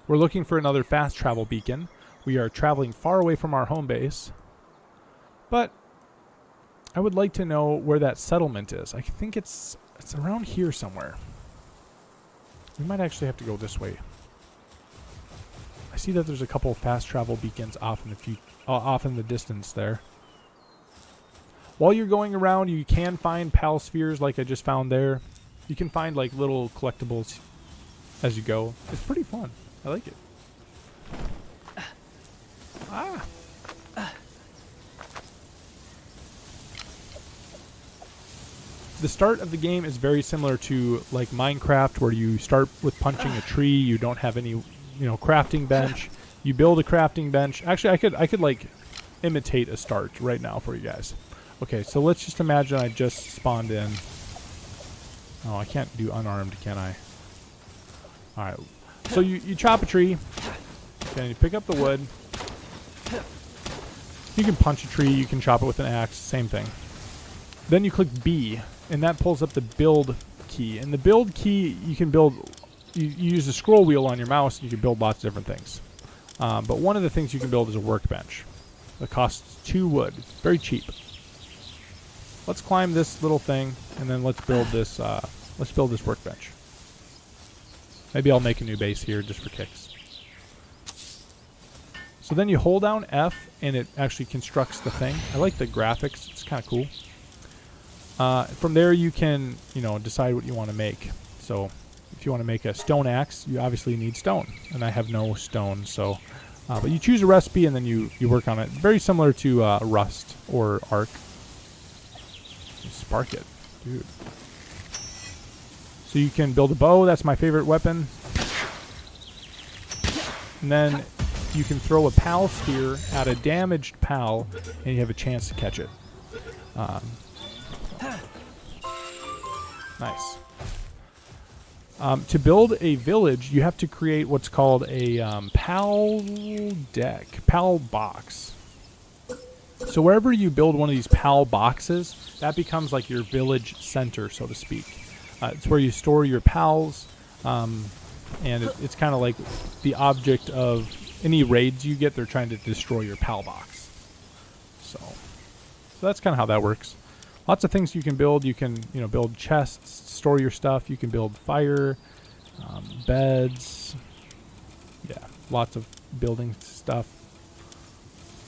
we're looking for another fast travel beacon. We are traveling far away from our home base, but I would like to know where that settlement is. I think it's around here somewhere. We might actually have to go this way. I see that there's a couple of fast travel beacons off in the distance there. While you're going around, you can find pal spheres like I just found there. You can find like little collectibles as you go. It's pretty fun. I like it. The start of the game is very similar to like Minecraft, where you start with punching a tree. You don't have any, crafting bench. You build a crafting bench. Actually, I could like imitate a start right now for you guys. Okay, so let's just imagine I just spawned in. Oh, I can't do unarmed, can I? All right. So you chop a tree. Okay, you pick up the wood. You can punch a tree. You can chop it with an axe. Same thing. Then you click B, and that pulls up the build key. And the build key, you can build, you use the scroll wheel on your mouse, and you can build lots of different things. But one of the things you can build is a workbench. It costs 2 wood. It's very cheap. Let's climb this little thing, and then let's build this. Let's build this workbench. Maybe I'll make a new base here just for kicks. So then you hold down F, and it actually constructs the thing. I like the graphics. It's kind of cool. From there, you can, decide what you want to make. So if you want to make a stone axe, you obviously need stone, and I have no stone. So, but you choose a recipe, and then you work on it. Very similar to Rust or Arc. Spark it, dude. So you can build a bow. That's my favorite weapon. And then you can throw a pal spear at a damaged pal, and you have a chance to catch it. Nice. To build a village, you have to create what's called a pal box. So wherever you build one of these pal boxes, that becomes like your village center, so to speak. It's where you store your pals, and it's kind of like the object of any raids you get. They're trying to destroy your pal box. So that's kind of how that works. Lots of things you can build. You can build chests, store your stuff. You can build fire, beds. Yeah, lots of building stuff.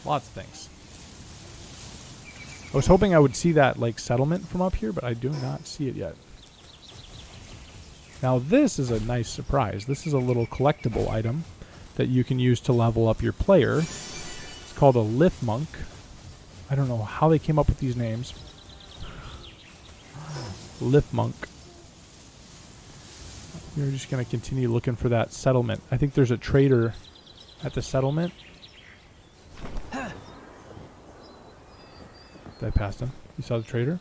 Lots of things. I was hoping I would see that like settlement from up here, but I do not see it yet. Now this is a nice surprise. This is a little collectible item that you can use to level up your player. It's called a Lith Monk. I don't know how they came up with these names. Lith Monk. We're just going to continue looking for that settlement. I think there's a trader at the settlement. I passed him. You saw the trader?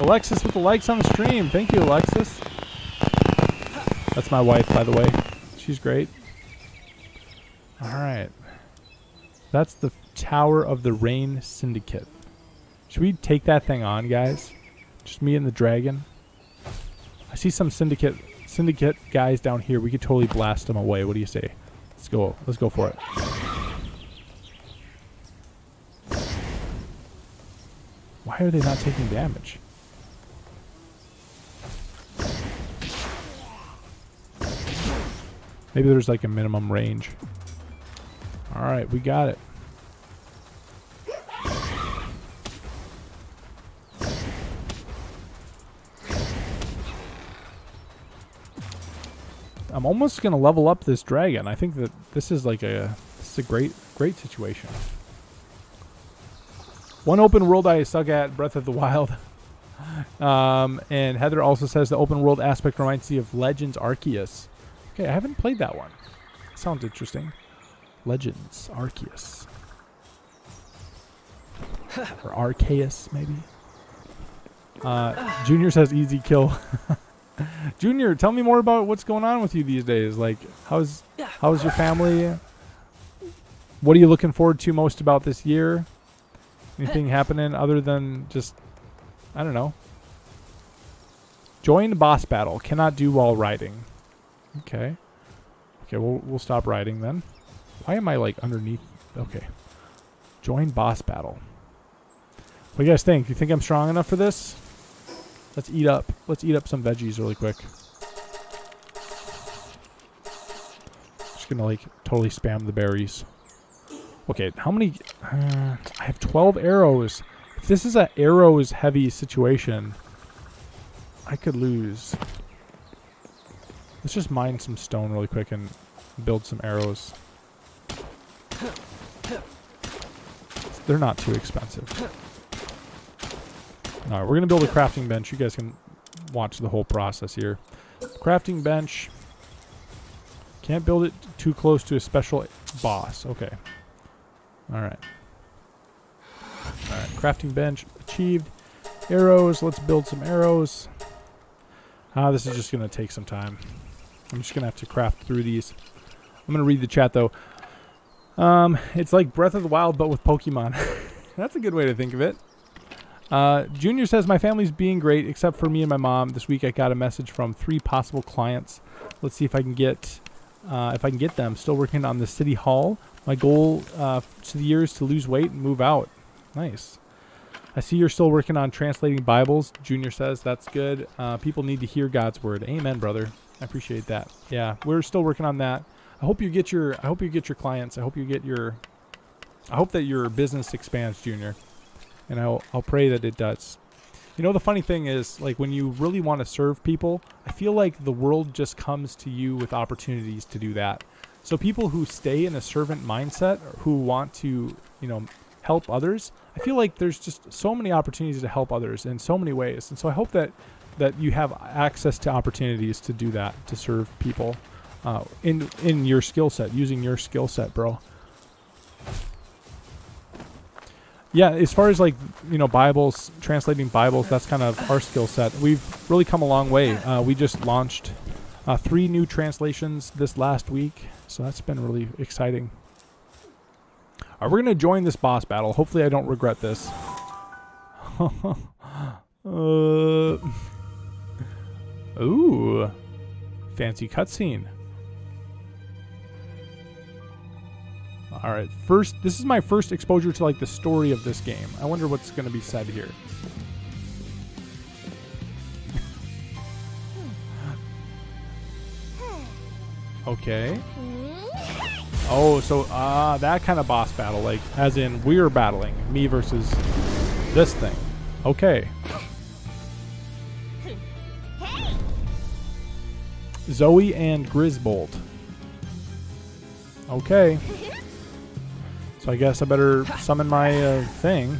Alexis with the likes on the stream. Thank you, Alexis. That's my wife, by the way. She's great. Alright. That's the Tower of the Rain Syndicate. Should we take that thing on, guys? Just me and the dragon? I see some syndicate guys down here. We could totally blast them away. What do you say? Let's go. Let's go for it. Why are they not taking damage? Maybe there's like a minimum range. All right, we got it. I'm almost gonna level up this dragon. I think that this is like a great situation. One open world I suck at, Breath of the Wild. And Heather also says the open world aspect reminds me of Legends Arceus. Okay, I haven't played that one. Sounds interesting. Legends Arceus. Or Arceus, maybe. Junior says easy kill. Junior, tell me more about what's going on with you these days. Like, how's your family? What are you looking forward to most about this year? Anything happening other than just, I don't know. Join boss battle. Cannot do while riding. Okay. Okay, we'll stop riding then. Why am I like underneath? Okay. Join boss battle. What do you guys think? You think I'm strong enough for this? Let's eat up some veggies really quick. Just gonna like totally spam the berries. Okay, how many? I have 12 arrows. If this is an arrows heavy situation, I could lose. Let's just mine some stone really quick and build some arrows. They're not too expensive. Alright, we're going to build a crafting bench. You guys can watch the whole process here. Crafting bench. Can't build it too close to a special boss. Okay. Alright. Alright, crafting bench achieved. Arrows. Let's build some arrows. This is just going to take some time. I'm just going to have to craft through these. I'm going to read the chat, though. It's like Breath of the Wild, but with Pokemon. That's a good way to think of it. Junior says, my family's being great, except for me and my mom. This week I got a message from 3 possible clients. Let's see if I can get them. Still working on the city hall. My goal to the year is to lose weight and move out. Nice. I see you're still working on translating Bibles. Junior says that's good. People need to hear God's word. Amen, brother. I appreciate that. Yeah, we're still working on that. I hope you get your clients. I hope that your business expands, Junior. And I'll pray that it does. You know, the funny thing is, like, when you really want to serve people, I feel like the world just comes to you with opportunities to do that. So people who stay in a servant mindset, who want to, help others, I feel like there's just so many opportunities to help others in so many ways. And so I hope that you have access to opportunities to do that, to serve people in your skill set, using your skill set, bro. Yeah, as far as Bibles, translating Bibles, that's kind of our skill set. We've really come a long way. We just launched 3 new translations this last week, so that's been really exciting. All right, we're going to join this boss battle. Hopefully I don't regret this. Ooh, fancy cutscene. All right, this is my first exposure to the story of this game. I wonder what's going to be said here. Okay. Oh, so that kind of boss battle, as in we're battling me versus this thing. Okay. Zoe and Grisbolt. Okay. So I guess I better summon my thing.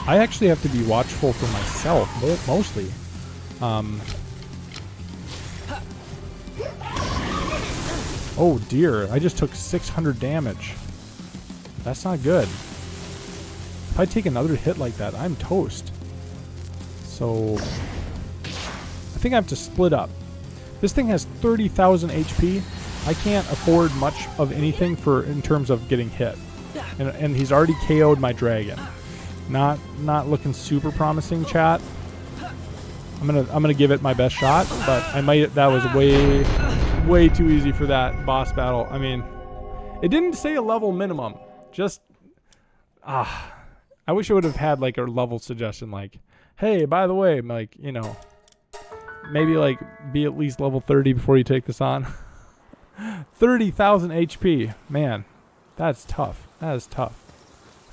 I actually have to be watchful for myself, mostly. Oh dear, I just took 600 damage. That's not good. If I take another hit like that, I'm toast. So I think I have to split up. This thing has 30,000 HP. I can't afford much of anything in terms of getting hit. And he's already KO'd my dragon. Not looking super promising, chat. I'm gonna give it my best shot, but that was way too easy for that boss battle. I mean, it didn't say a level minimum. Just I wish it would have had a level suggestion, hey, by the way, maybe be at least level 30 before you take this on. 30,000 HP. Man, that's tough. That is tough.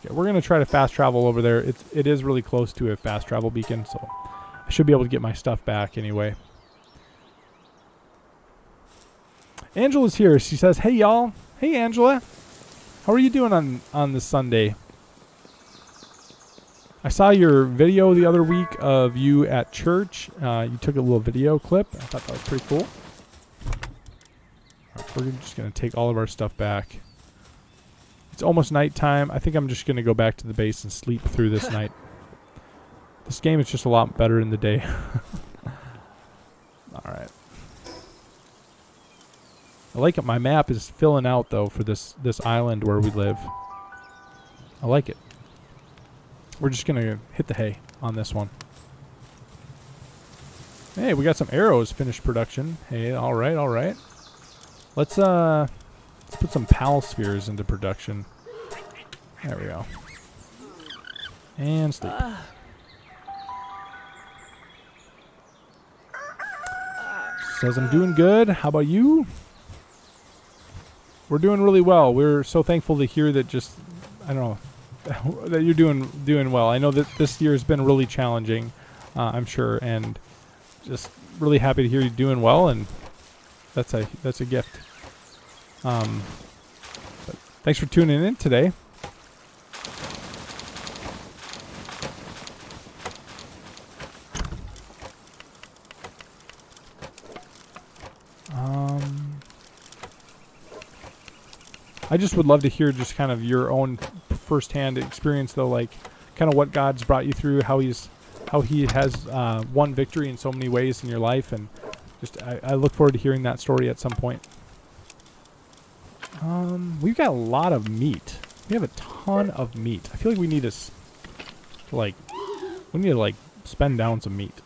Okay, we're going to try to fast travel over there. It is really close to a fast travel beacon, so I should be able to get my stuff back anyway. Angela's here. She says, hey, y'all. Hey, Angela. How are you doing on this Sunday? I saw your video the other week of you at church. You took a little video clip. I thought that was pretty cool. Right, we're just going to take all of our stuff back. It's almost nighttime. I think I'm just going to go back to the base and sleep through this night. This game is just a lot better in the day. Alright. I like it. My map is filling out, though, for this island where we live. I like it. We're just going to hit the hay on this one. Hey, we got some arrows finished production. Hey, all right, all right. Let's put some pal spheres into production. There we go. And sleep. Says I'm doing good. How about you? We're doing really well. We're so thankful to hear that I don't know, that you're doing well. I know that this year has been really challenging, I'm sure, and just really happy to hear you doing well, and that's a gift. But thanks for tuning in today. I just would love to hear just kind of your own firsthand experience, though, kind of what God's brought you through, how he has won victory in so many ways in your life, and Just I look forward to hearing that story at some point. We've got a lot of meat. We have a ton of meat. I feel like we need to spend down some meat.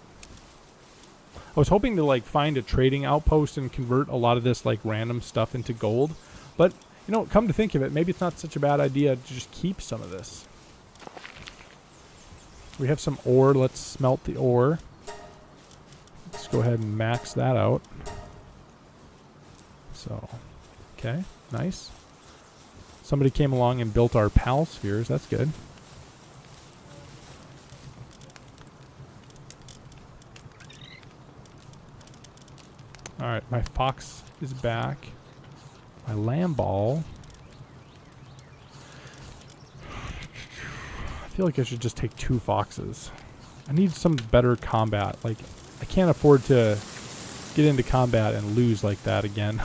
I was hoping to like find a trading outpost and convert a lot of this like random stuff into gold, but you know, come to think of it, maybe it's not such a bad idea to just keep some of this. We have some ore. Let's smelt the ore. Let's go ahead and max that out. So, okay, nice. Somebody came along and built our pal spheres. That's good. Alright, my fox is back. My lamb ball. I feel like I should just take 2 foxes. I need some better combat. Like, I can't afford to get into combat and lose like that again.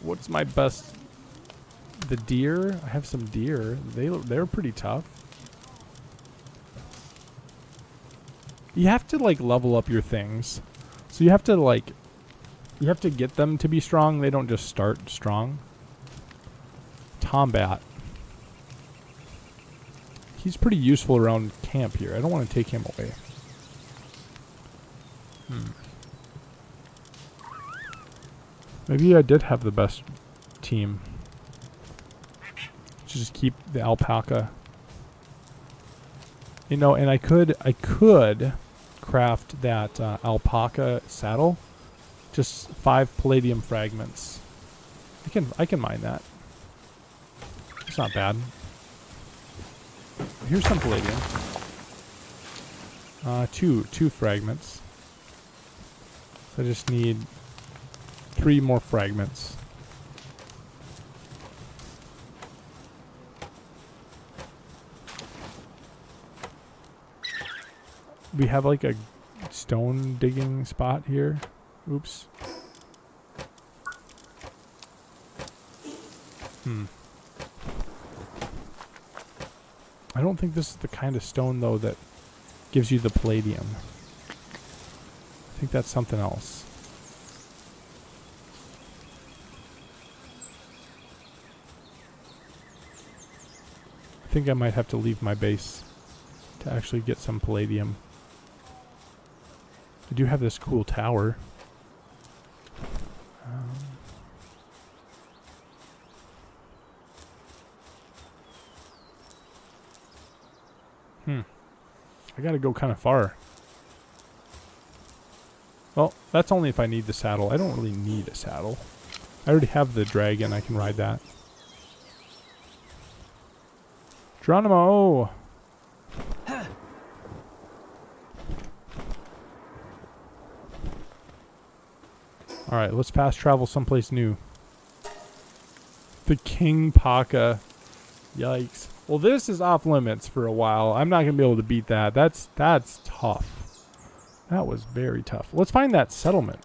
What's my best? The deer? I have some deer. They're pretty tough. You have to like level up your things. So you have to get them to be strong. They don't just start strong. Tombat. He's pretty useful around camp here. I don't want to take him away. Maybe I did have the best team. Just keep the alpaca. You know, and I could craft that alpaca saddle. Just 5 palladium fragments. I can mine that. It's not bad. Here's some palladium. 2 fragments. So I just need 3 more fragments. We have like a stone digging spot here. Oops. I don't think this is the kind of stone though that gives you the palladium. I think that's something else. I think I might have to leave my base to actually get some palladium. I do have this cool tower. I gotta go kind of far. Well, that's only if I need the saddle. I don't really need a saddle. I already have the dragon. I can ride that. Geronimo! Alright, let's fast travel someplace new. The King Paka. Yikes. Well, this is off limits for a while. I'm not going to be able to beat that. That's tough. That was very tough. Let's find that settlement.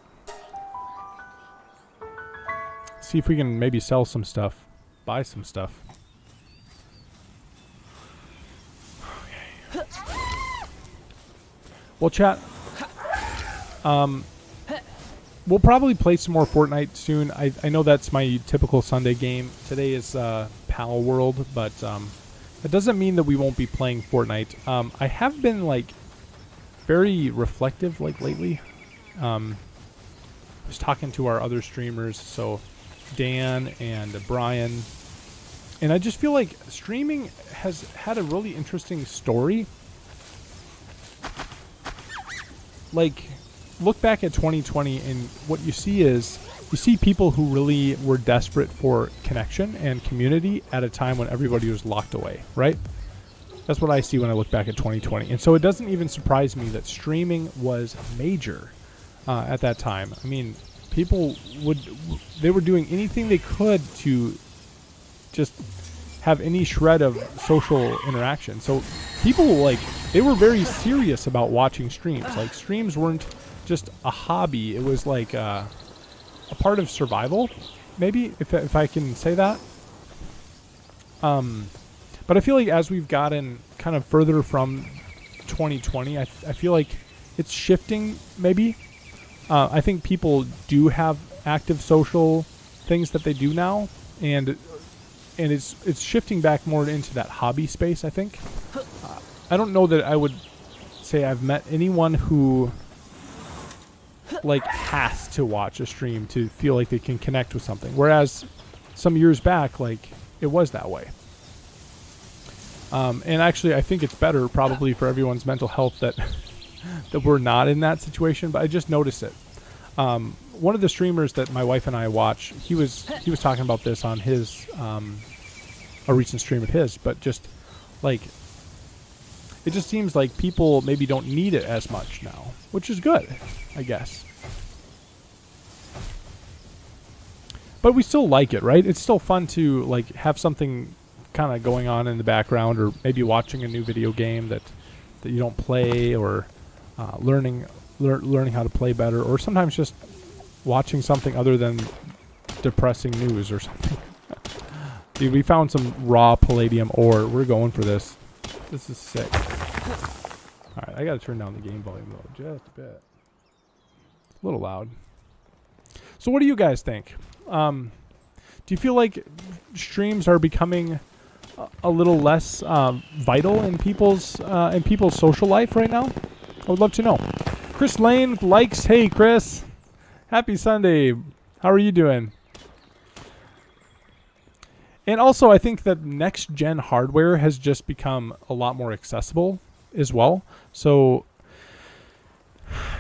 See if we can maybe sell some stuff. Buy some stuff. Okay. Well, chat. We'll probably play some more Fortnite soon. I know that's my typical Sunday game. Today is Palworld, but that doesn't mean that we won't be playing Fortnite. I have been like very reflective like lately. I was talking to our other streamers, so Dan and Brian, and I just feel like streaming has had a really interesting story. Like, look back at 2020 and what you see is you see people who really were desperate for connection and community at a time when everybody was locked away, right? That's what I see when I look back at 2020. And so it doesn't even surprise me that streaming was major at that time. I mean, people they were doing anything they could to just have any shred of social interaction. So people, like, they were very serious about watching streams. Like, streams weren't just a hobby. It was like a part of survival, maybe, if I can say that. But I feel like as we've gotten kind of further from 2020, I feel like it's shifting, maybe. I think people do have active social things that they do now, and it's shifting back more into that hobby space, I think. I don't know that I would say I've met anyone who like has to watch a stream to feel like they can connect with something, whereas some years back, like, it was that way. And actually, I think it's better probably for everyone's mental health that that we're not in that situation, but I just noticed it. One of the streamers that my wife and I watch, he was talking about this on his a recent stream of his, but just like, it just seems like people maybe don't need it as much now, which is good, I guess. But we still like it, right? It's still fun to like have something kind of going on in the background, or maybe watching a new video game that you don't play, or learning how to play better, or sometimes just watching something other than depressing news or something. Dude, we found some raw palladium ore. We're going for this. This is sick. Alright, I gotta turn down the game volume though, just a bit. A little loud. So what do you guys think? Do you feel like streams are becoming a little less vital in people's social life right now? I would love to know. Chris Lane likes. Hey, Chris. Happy Sunday. How are you doing? And also, I think that next-gen hardware has just become a lot more accessible as well. So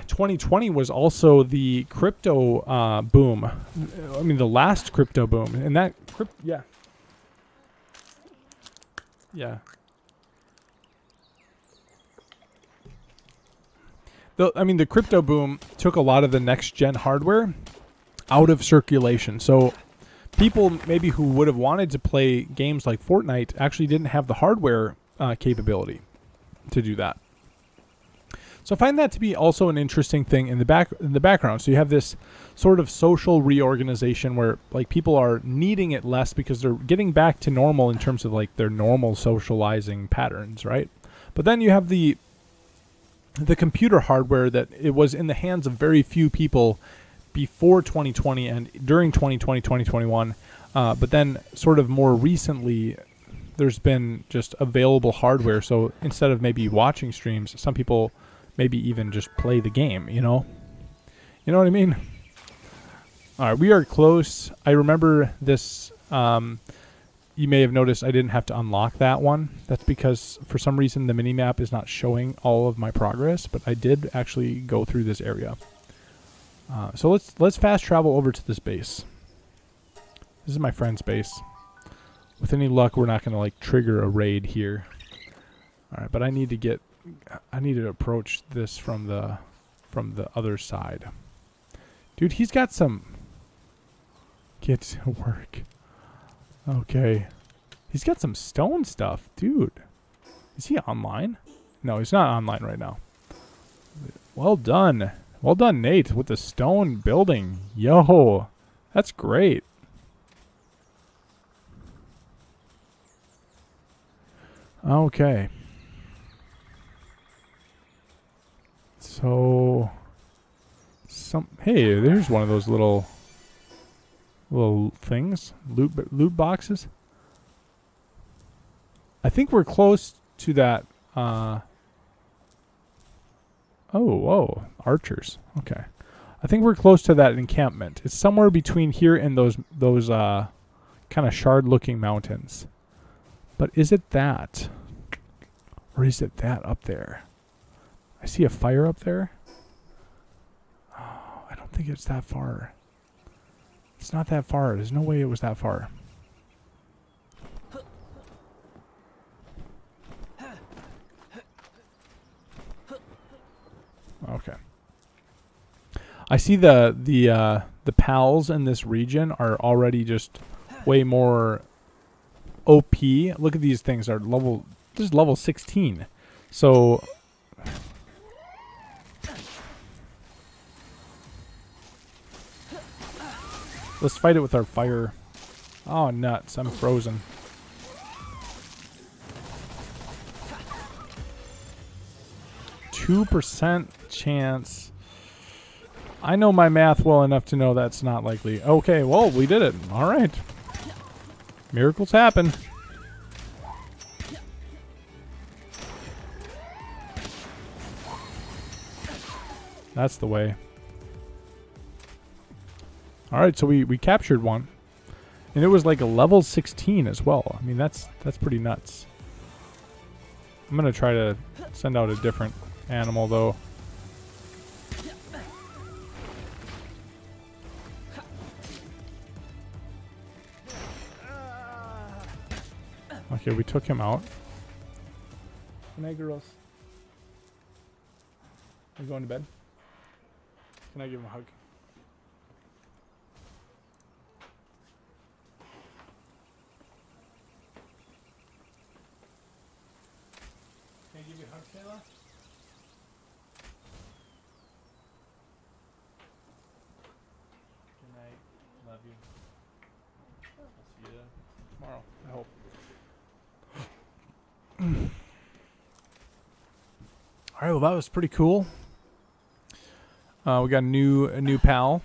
2020 was also the crypto boom. I mean, the last crypto boom. And that... Yeah. Yeah. The crypto boom took a lot of the next-gen hardware out of circulation. So people maybe who would have wanted to play games like Fortnite actually didn't have the hardware capability to do that. So I find that to be also an interesting thing in the background. So you have this sort of social reorganization where like people are needing it less because they're getting back to normal in terms of like their normal socializing patterns, right? But then you have the computer hardware that it was in the hands of very few people before 2020 and during 2020, 2021. But then sort of more recently, there's been just available hardware. So instead of maybe watching streams, some people maybe even just play the game, you know? You know what I mean? All right, we are close. I remember this. You may have noticed I didn't have to unlock that one. That's because for some reason the minimap is not showing all of my progress, but I did actually go through this area. So let's fast travel over to this base. This is my friend's base. With any luck, we're not going to like trigger a raid here. All right, but I need to approach this from the other side. Dude, he's got some... Get to work. Okay. He's got some stone stuff. Dude. Is he online? No, he's not online right now. Well done. Well done, Nate, with the stone building. Yo. That's great. Okay. So... Hey, there's one of those little things, loot boxes. I think we're close to that. Oh, archers. Okay, I think we're close to that encampment. It's somewhere between here and those kind of shard-looking mountains. But is it that, or is it that up there? I see a fire up there. Oh, I don't think it's that far. It's not that far. There's no way it was that far. Okay. I see the pals in this region are already just way more OP. Look at these things are level. This is level 16. So let's fight it with our fire. Oh, nuts. I'm frozen. %2 chance. I know my math well enough to know that's not likely. Okay, well, we did it. All right. Miracles happen. That's the way. All right, so we captured one. And it was like a level 16 as well. I mean, that's pretty nuts. I'm going to try to send out a different animal, though. Okay, we took him out. Good night, girls. Are you going to bed? Can I give him a hug? Can I give you a hug, Kayla? Good night. Love you. I'll see you tomorrow, I hope. All right, well, that was pretty cool. We got a new pal.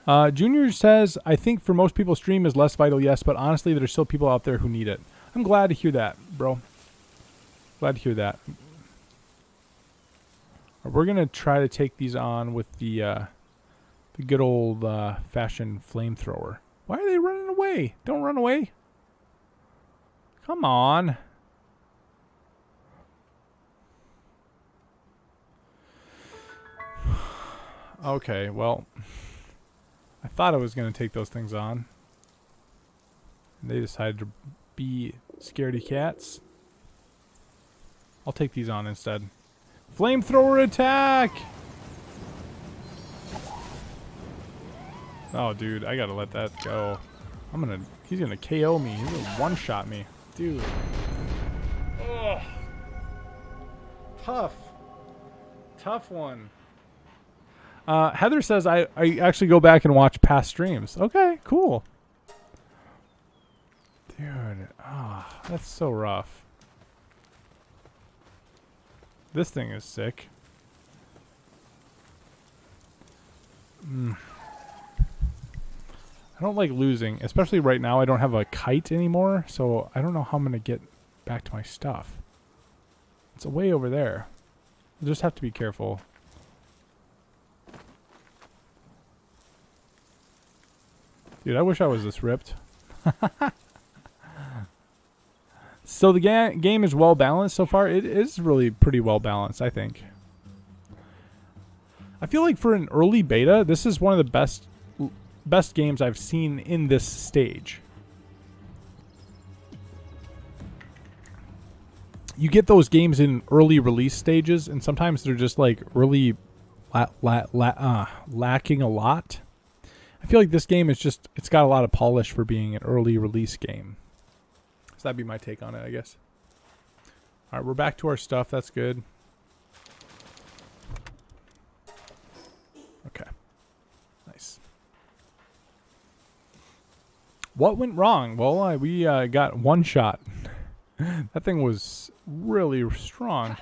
Junior says, I think for most people stream is less vital, yes, but honestly there's still people out there who need it. I'm glad to hear that, bro. Glad to hear that. We're going to try to take these on with the good old fashioned flamethrower. Why are they running away? Don't run away. Come on. Okay, well, I thought I was going to take those things on. And they decided to be scaredy cats. I'll take these on instead. Flamethrower attack! Oh, dude, I gotta let that go. He's gonna KO me. He's gonna one-shot me. Dude. Ugh. Tough one. Heather says I actually go back and watch past streams. Okay, cool. Dude, that's so rough. This thing is sick. I don't like losing, especially right now. I don't have a kite anymore, so I don't know how I'm going to get back to my stuff. It's way over there. I'll just have to be careful. Dude, I wish I was this ripped. So the game is well balanced so far. It is really pretty well balanced, I think. I feel like for an early beta, this is one of the best games I've seen in this stage. You get those games in early release stages, and sometimes they're just like really lacking a lot. I feel like this game is just, it's got a lot of polish for being an early release game. So that'd be my take on it, I guess. All right, we're back to our stuff. That's good. Okay. Nice. What went wrong? Well, we got one shot. That thing was really strong.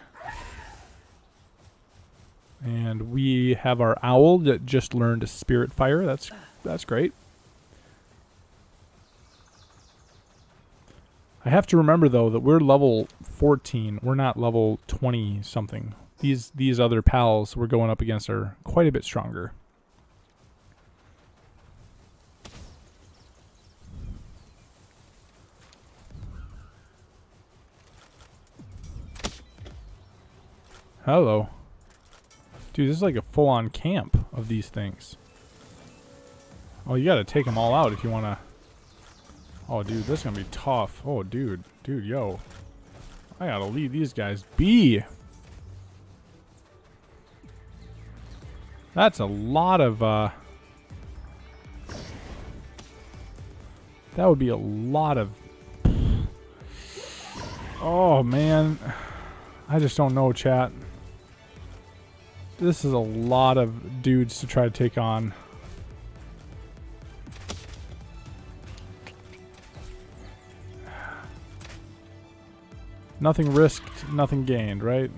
And we have our owl that just learned Spirit Fire. That's great. I have to remember though that we're level 14. We're not level 20 something. These other pals we're going up against are quite a bit stronger. Hello. Dude, this is like a full-on camp of these things. Oh, you gotta take them all out if you wanna... Oh, dude, this is gonna be tough. Oh, dude. Dude, yo. I gotta leave these guys be. That's a lot of, that would be a lot of... Oh, man. I just don't know, chat. This is a lot of dudes to try to take on. Nothing risked, nothing gained, right?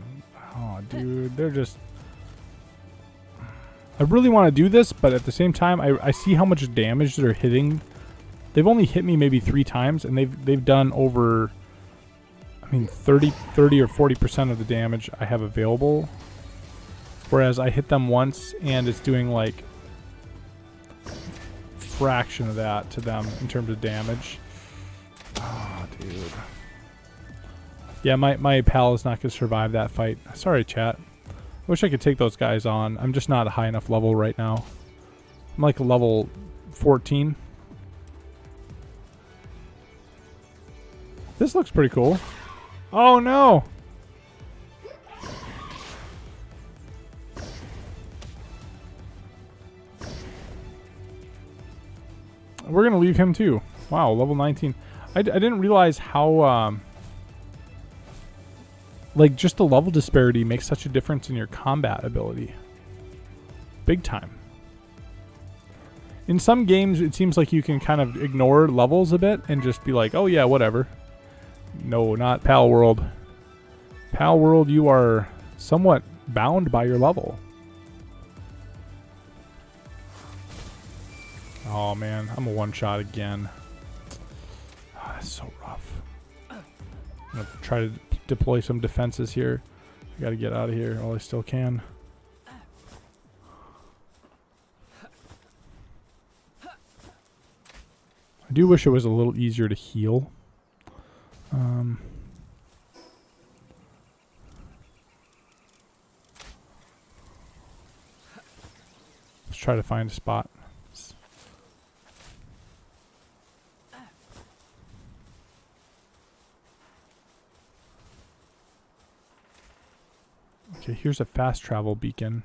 Oh, dude, they're just... I really want to do this, but at the same time, I see how much damage they're hitting. They've only hit me maybe 3 times, and they've done over, I mean, 30 or 40% of the damage I have available. Whereas I hit them once, and it's doing like fraction of that to them in terms of damage. Oh, dude. Yeah, my pal is not going to survive that fight. Sorry, chat. I wish I could take those guys on. I'm just not a high enough level right now. I'm like level 14. This looks pretty cool. Oh, no! We're going to leave him too. Wow, level 19. I didn't realize how... like, just the level disparity makes such a difference in your combat ability. Big time. In some games, it seems like you can kind of ignore levels a bit and just be like, oh yeah, whatever. No, not Palworld. Palworld, you are somewhat bound by your level. Oh man, I'm a one-shot again. Oh, that's so rough. I'm going to try to deploy some defenses here. I gotta get out of here while I still can. I do wish it was a little easier to heal. Let's try to find a spot. Okay, here's a fast travel beacon.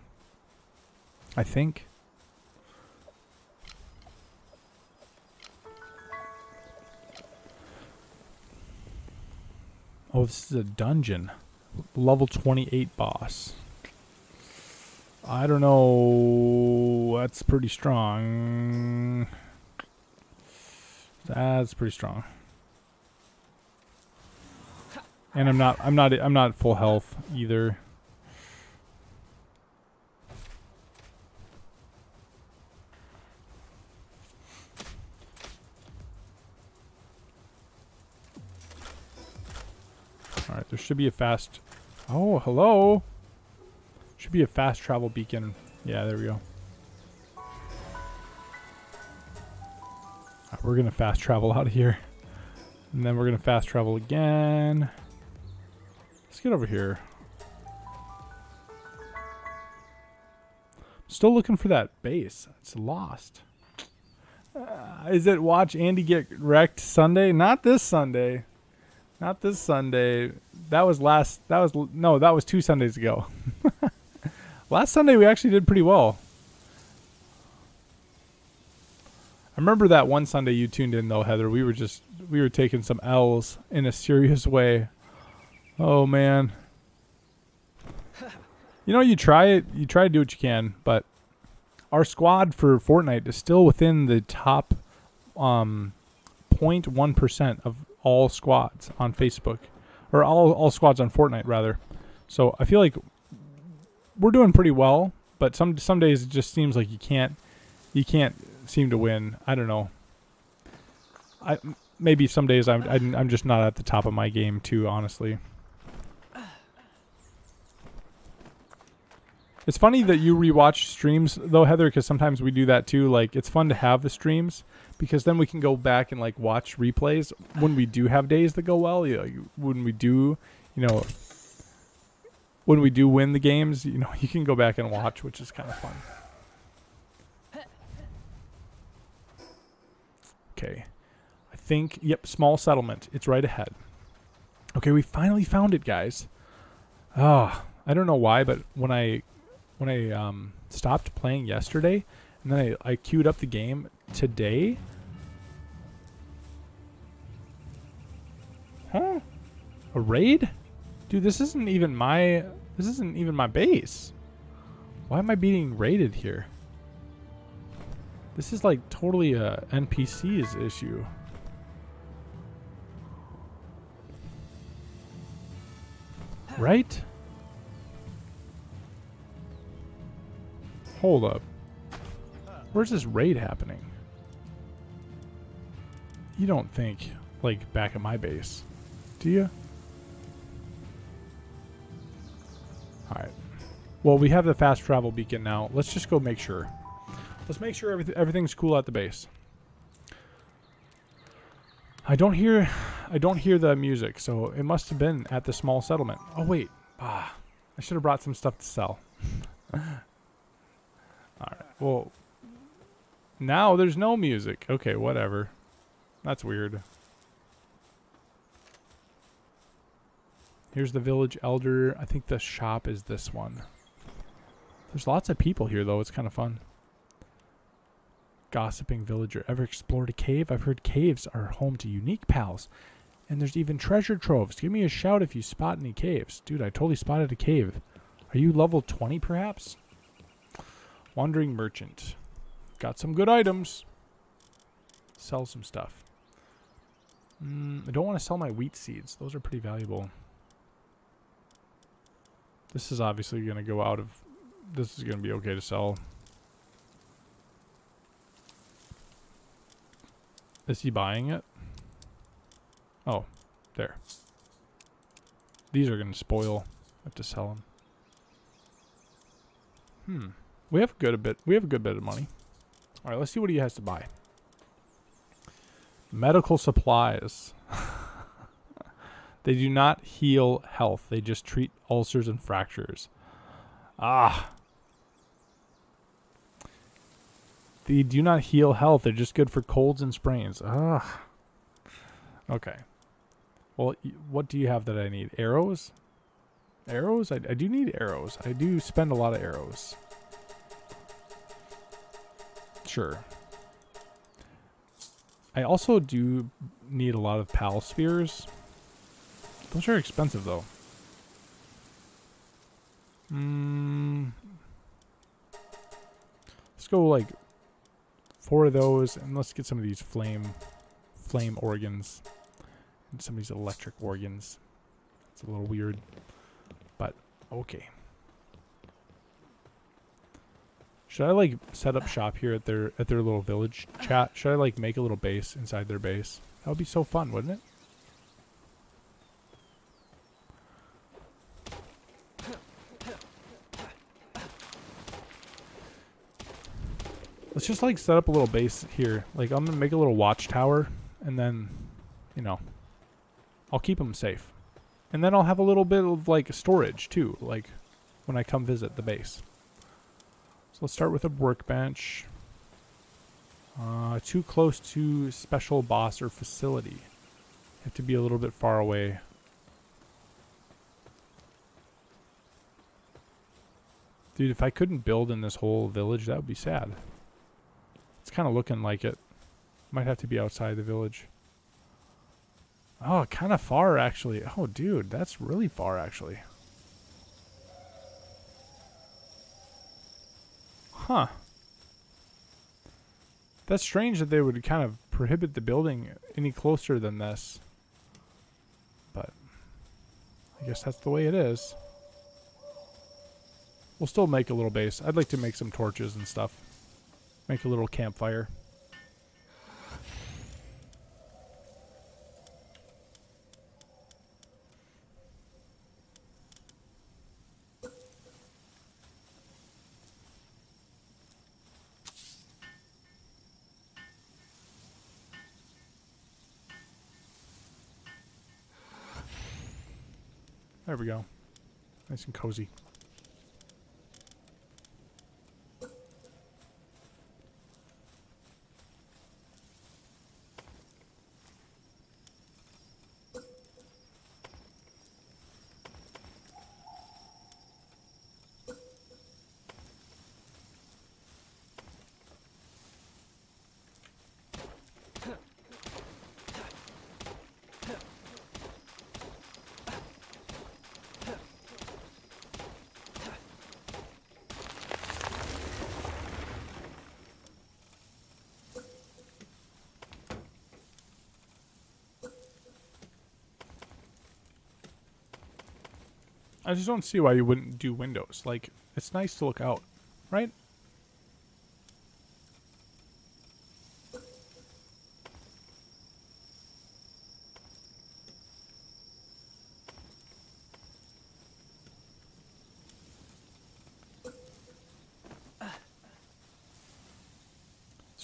I think. Oh, this is a dungeon. Level 28 boss. I don't know. That's pretty strong. That's pretty strong. And I'm not full health either. Alright, there should be a fast... Oh, hello! Should be a fast travel beacon. Yeah, there we go. Right, we're going to fast travel out of here. And then we're going to fast travel again. Let's get over here. Still looking for that base. It's lost. Is it watch Andy get wrecked Sunday? Not this Sunday. Not this Sunday. That was 2 Sundays ago. Last Sunday we actually did pretty well. I remember that one Sunday you tuned in though, Heather. We were taking some L's in a serious way. Oh man. You know, you try to do what you can, but our squad for Fortnite is still within the top 0.1% of all squads on Facebook, or all squads on Fortnite rather. So I feel like we're doing pretty well, but some days it just seems like you can't seem to win. I don't know. Maybe some days I'm just not at the top of my game too, honestly. It's funny that you rewatch streams though, Heather, because sometimes we do that too. Like, it's fun to have the streams because then we can go back and like watch replays when we do have days that go well. You know, when we do win the games, you know, you can go back and watch, which is kind of fun. Okay. I think, yep, small settlement. It's right ahead. Okay, we finally found it, guys. I don't know why, but when I stopped playing yesterday and then I queued up the game today. Huh? A raid? Dude, this isn't even my base. Why am I being raided here? This is like totally a NPC's issue. Right? Hold up. Where's this raid happening? You don't think, like, back at my base, do you? Alright. Well, we have the fast travel beacon now. Let's just go make sure. Let's make sure everything's cool at the base. I don't hear the music, so it must have been at the small settlement. Oh wait. I should have brought some stuff to sell. Alright. Well, now there's no music. Okay, whatever. That's weird. Here's the village elder. I think the shop is this one. There's lots of people here, though. It's kind of fun. Gossiping villager. Ever explored a cave? I've heard caves are home to unique pals. And there's even treasure troves. Give me a shout if you spot any caves. Dude, I totally spotted a cave. Are you level 20, perhaps? Wandering merchant. Got some good items. Sell some stuff. I don't want to sell my wheat seeds. Those are pretty valuable. This is obviously going to go out of... This is going to be okay to sell. Is he buying it? Oh, there. These are going to spoil. I have to sell them. We have a good bit of money. All right, let's see what he has to buy. Medical supplies. They do not heal health. They just treat ulcers and fractures. They do not heal health. They're just good for colds and sprains. Okay. Well, what do you have that I need? Arrows? Arrows? I do need arrows. I do spend a lot of arrows. Sure. I also do need a lot of pal spheres. Those are expensive, though. Let's go, like, 4 of those, and let's get some of these flame organs. And some of these electric organs. It's a little weird, but okay. Should I, like, set up shop here at their little village chat? Should I, like, make a little base inside their base? That would be so fun, wouldn't it? Let's just, like, set up a little base here. Like, I'm gonna make a little watchtower, and then, you know, I'll keep them safe. And then I'll have a little bit of, like, storage, too, like, when I come visit the base. So let's start with a workbench. Too close to special boss or facility. Have to be a little bit far away. Dude, if I couldn't build in this whole village, that would be sad. It's kind of looking like it. Might have to be outside the village. Oh, kind of far, actually. Oh, dude, that's really far, actually. Huh. That's strange that they would kind of prohibit the building any closer than this. But I guess that's the way it is. We'll still make a little base. I'd like to make some torches and stuff. Make a little campfire. There we go. Nice and cozy. I just don't see why you wouldn't do windows. Like, it's nice to look out, right?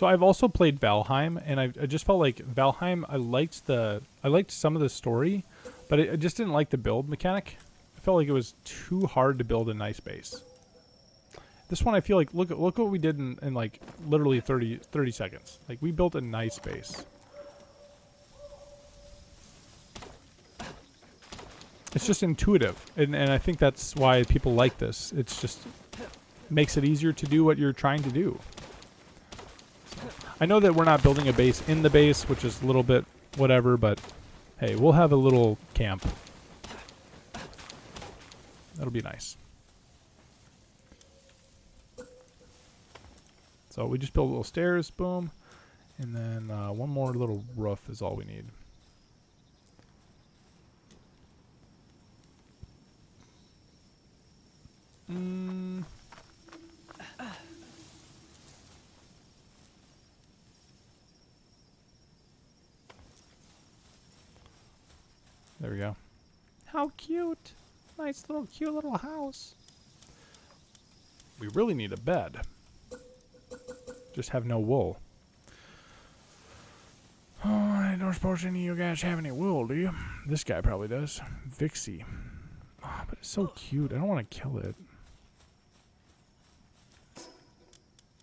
So I've also played Valheim, and I just felt like Valheim. I liked some of the story, but I just didn't like the build mechanic. I felt like it was too hard to build a nice base. This one, I feel like look what we did in like literally 30 seconds. Like we built a nice base. It's just intuitive, and I think that's why people like this. It's just makes it easier to do what you're trying to do. I know that we're not building a base in the base, which is a little bit whatever, but hey, we'll have a little camp. That'll be nice. So we just build little stairs, boom, and then one more little roof is all we need. There we go. How cute. Nice little cute little house. We really need a bed. Just have no wool. Oh, I don't suppose any of you guys have any wool, do you? This guy probably does. Vixie. Oh, but it's so cute. I don't want to kill it.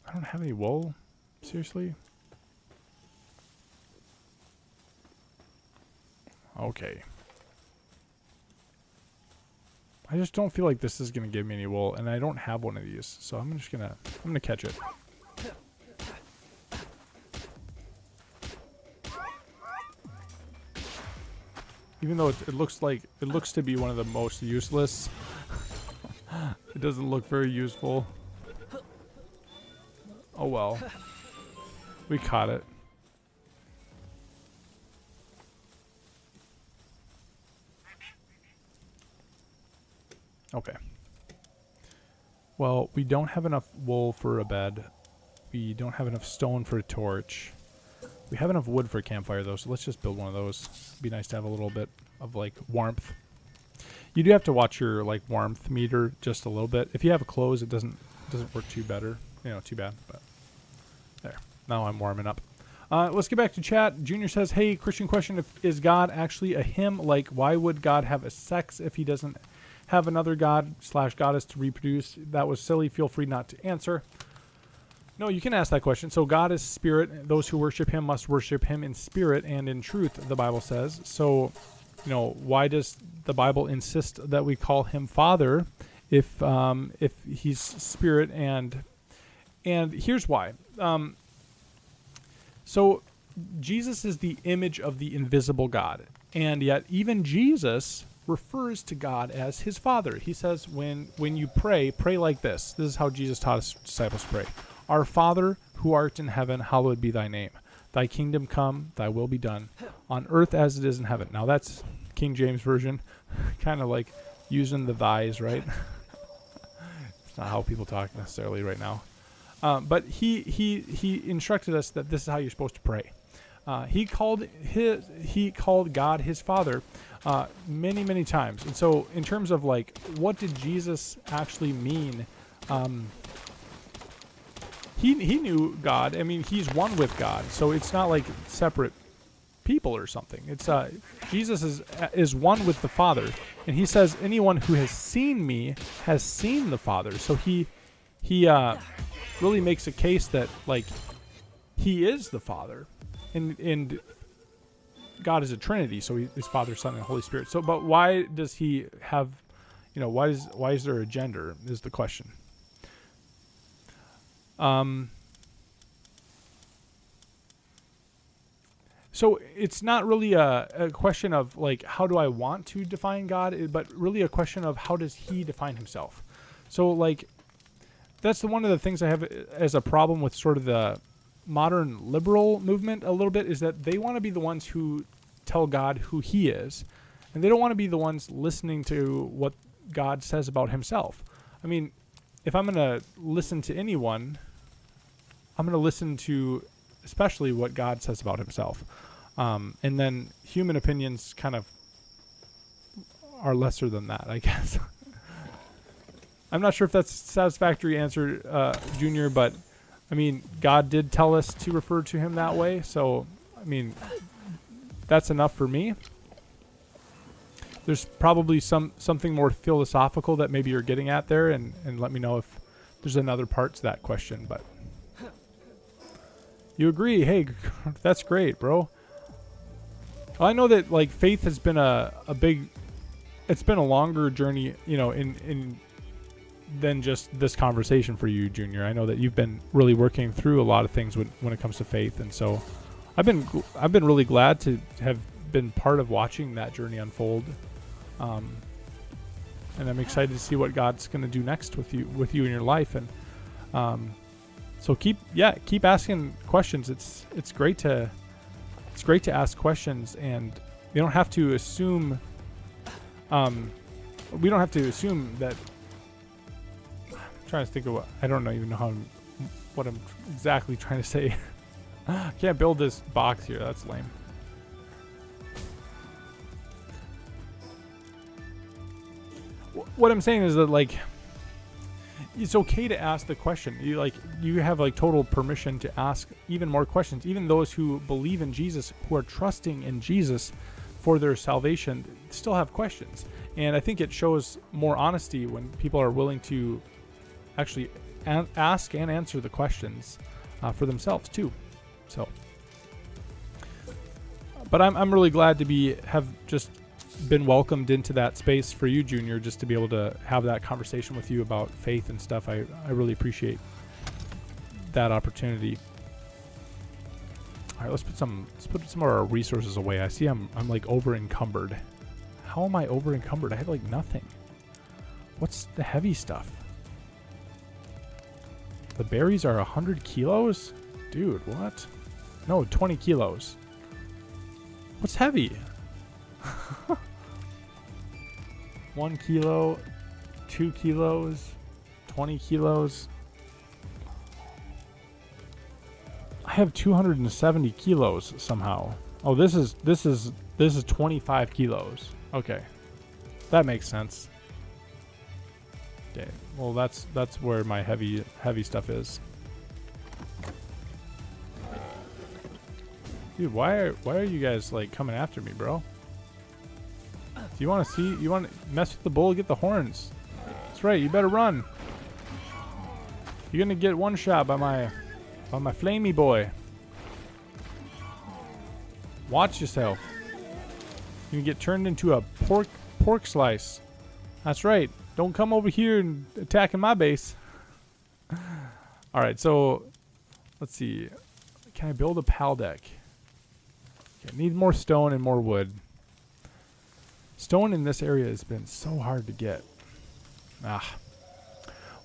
I don't have any wool? Seriously? Okay. I just don't feel like this is going to give me any wool, and I don't have one of these, so I'm gonna catch it. Even though it looks to be one of the most useless. It doesn't look very useful. Oh well. We caught it. Okay. Well, we don't have enough wool for a bed. We don't have enough stone for a torch. We have enough wood for a campfire, though, so let's just build one of those. It'd be nice to have a little bit of, like, warmth. You do have to watch your, like, warmth meter just a little bit. If you have clothes, it doesn't work too bad, but there. Now I'm warming up. Let's get back to chat. Junior says, hey, Christian question, is God actually a him? Like, why would God have a sex if he doesn't have another god/goddess to reproduce? That was silly. Feel free not to answer. No, you can ask that question. So God is spirit. Those who worship him must worship him in spirit and in truth, the Bible says. So, why does the Bible insist that we call him Father if he's spirit? And here's why. So Jesus is the image of the invisible God. And yet even Jesus refers to God as his Father. He says when you pray like this. This is how Jesus taught his disciples to pray. Our Father, who art in heaven, hallowed be thy name. Thy kingdom come, thy will be done, on earth as it is in heaven. Now that's King James Version, kind of like using the thys, right? It's not how people talk necessarily right now. But he instructed us that this is how you're supposed to pray. He called God his Father many, many times. And so in terms of like, what did Jesus actually mean? He knew God. I mean, he's one with God. So it's not like separate people or something. It's Jesus is one with the Father. And he says, anyone who has seen me has seen the Father. So he really makes a case that like he is the Father. And God is a Trinity, so he's Father, Son, and Holy Spirit. So, but why does he have, why is there a gender? Is the question. So it's not really a question of like how do I want to define God, but really a question of how does he define himself. So like that's one of the things I have as a problem with sort of the modern liberal movement a little bit, is that they want to be the ones who tell God who he is, and they don't want to be the ones listening to what God says about himself. I mean, if I'm going to listen to anyone, I'm going to listen to especially what God says about himself. And then human opinions kind of are lesser than that, I guess. I'm not sure if that's a satisfactory answer, Junior, but I mean, God did tell us to refer to him that way. So, I mean, that's enough for me. There's probably something more philosophical that maybe you're getting at there, and let me know if there's another part to that question. But you agree? Hey, that's great, bro. Well, I know that like faith has been a big, it's been a longer journey, you know, in than just this conversation for you, Junior. I know that you've been really working through a lot of things when it comes to faith, and so I've been really glad to have been part of watching that journey unfold. And I'm excited to see what God's going to do next with you in your life. And so keep asking questions. It's great to ask questions, and you don't have to assume. We don't have to assume that. I'm trying to think of I don't even know what I'm exactly trying to say. I can't build this box here. That's lame. What I'm saying is that like it's okay to ask the question. You have like total permission to ask even more questions. Even those who believe in Jesus, who are trusting in Jesus for their salvation, still have questions. And I think it shows more honesty when people are willing to actually ask and answer the questions for themselves too. So, but I'm really glad to have just been welcomed into that space for you, Junior, just to be able to have that conversation with you about faith and stuff. I really appreciate that opportunity. All right, let's put some of our resources away. I see I'm like over encumbered. How am I over encumbered? I have like nothing. What's the heavy stuff? The berries are 100 kilos? Dude, what? No, 20 kilos. What's heavy? 1 kilo, 2 kilos, 20 kilos. I have 270 kilos somehow. Oh, this is 25 kilos. Okay, that makes sense. Okay, well that's where my heavy stuff is. Dude, why are you guys like coming after me, bro? Do you want to see? You want to mess with the bull? Get the horns. That's right. You better run. You're gonna get one shot by my flamey boy. Watch yourself. You can get turned into a pork slice. That's right. Don't come over here and attacking my base. All right. So let's see. Can I build a pal deck? Okay, need more stone and more wood. Stone in this area has been so hard to get.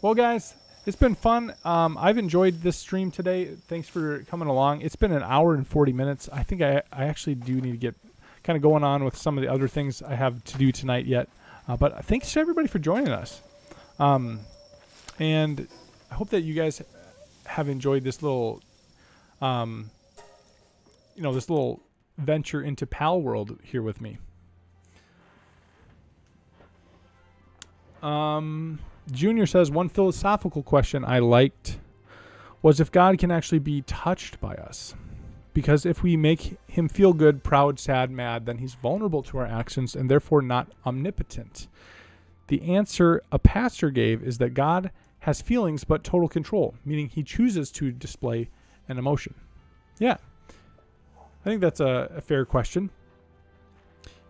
Well, guys, it's been fun. I've enjoyed this stream today. Thanks for coming along. It's been an hour and 40 minutes. I think I actually do need to get kind of going on with some of the other things I have to do tonight yet. But thanks to everybody for joining us. And I hope that you guys have enjoyed this little, this little venture into Palworld here with me. Junior says, one philosophical question I liked was if God can actually be touched by us. Because if we make him feel good, proud, sad, mad, then he's vulnerable to our actions and therefore not omnipotent. The answer a pastor gave is that God has feelings but total control, meaning he chooses to display an emotion. Yeah, I think that's a fair question.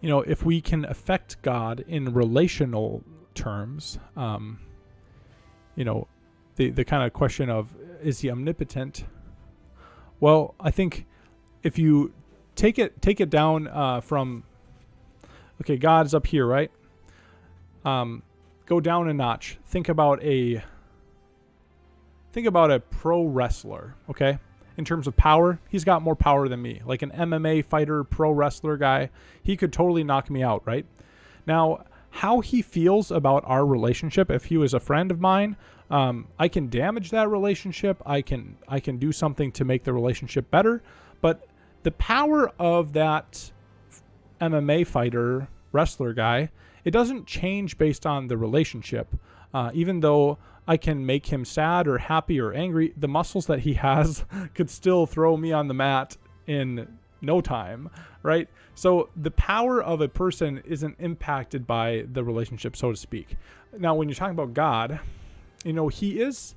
You know, if we can affect God in relational terms, the kind of question of, is he omnipotent? Well, I think if you take it down from, okay, God's up here, right? Go down a notch. Think about a pro wrestler, okay? In terms of power, he's got more power than me. Like an MMA fighter, pro wrestler guy, he could totally knock me out, right? Now, how he feels about our relationship, if he was a friend of mine, I can damage that relationship. I can do something to make the relationship better. But the power of that MMA fighter, wrestler guy, it doesn't change based on the relationship. Even though I can make him sad or happy or angry, the muscles that he has could still throw me on the mat in no time, right? So the power of a person isn't impacted by the relationship, so to speak. Now, when you're talking about God, he is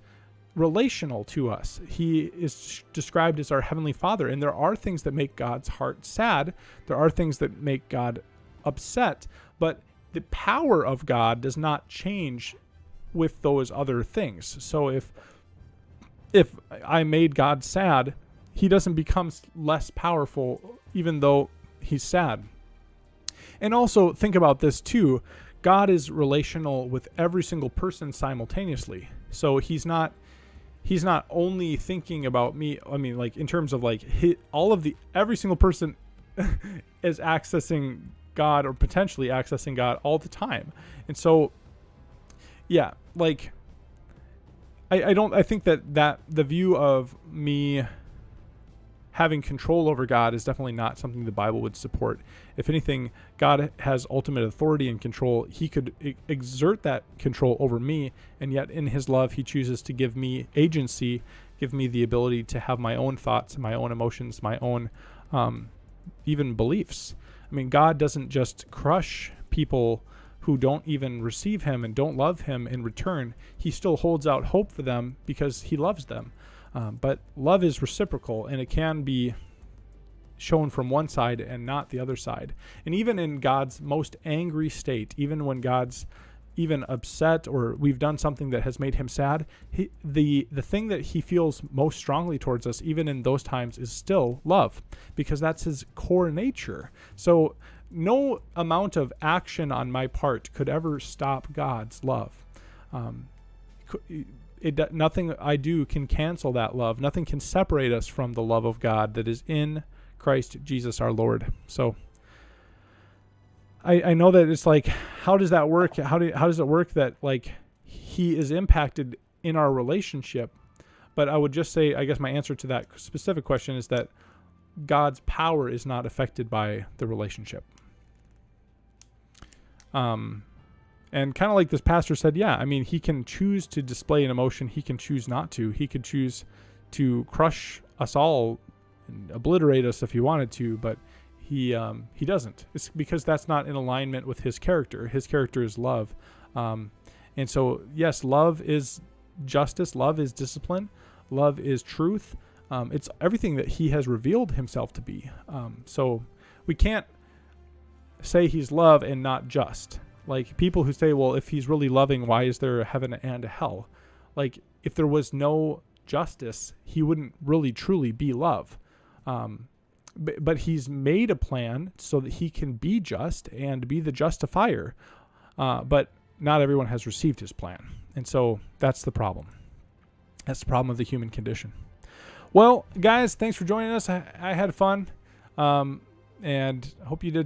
relational to us. He is described as our heavenly Father, and there are things that make God's heart sad. There are things that make God upset, but the power of God does not change with those other things. So if I made God sad, he doesn't become less powerful even though he's sad. And also think about this too. God is relational with every single person simultaneously. So he's not only thinking about me. I mean, like in terms of like every single person is accessing God or potentially accessing God all the time. And so, yeah, like I think that the view of me having control over God is definitely not something the Bible would support. If anything, God has ultimate authority and control. He could exert that control over me, and yet in his love, he chooses to give me agency, give me the ability to have my own thoughts, my own emotions, my own even beliefs. I mean, God doesn't just crush people who don't even receive him and don't love him in return. He still holds out hope for them because he loves them. But love is reciprocal, and it can be shown from one side and not the other side. And even in God's most angry state, even when God's even upset or we've done something that has made him sad, the thing that he feels most strongly towards us, even in those times, is still love, because that's his core nature. So no amount of action on my part could ever stop God's love. Nothing I do can cancel that love. Nothing can separate us from the love of God that is in Christ Jesus our Lord. So I know that it's like, how does that work? How does it work that like he is impacted in our relationship? But I would just say, I guess my answer to that specific question is that God's power is not affected by the relationship. And kind of like this pastor said, yeah, I mean, he can choose to display an emotion. He can choose not to. He could choose to crush us all and obliterate us if he wanted to, but he doesn't. It's because that's not in alignment with his character. His character is love. And so, yes, love is justice. Love is discipline. Love is truth. It's everything that he has revealed himself to be. So we can't say he's love and not just. Like people who say, well, if he's really loving, why is there a heaven and a hell? Like if there was no justice, he wouldn't really truly be love. But he's made a plan so that he can be just and be the justifier. But not everyone has received his plan. And so that's the problem. That's the problem of the human condition. Well, guys, thanks for joining us. I had fun. And I hope you did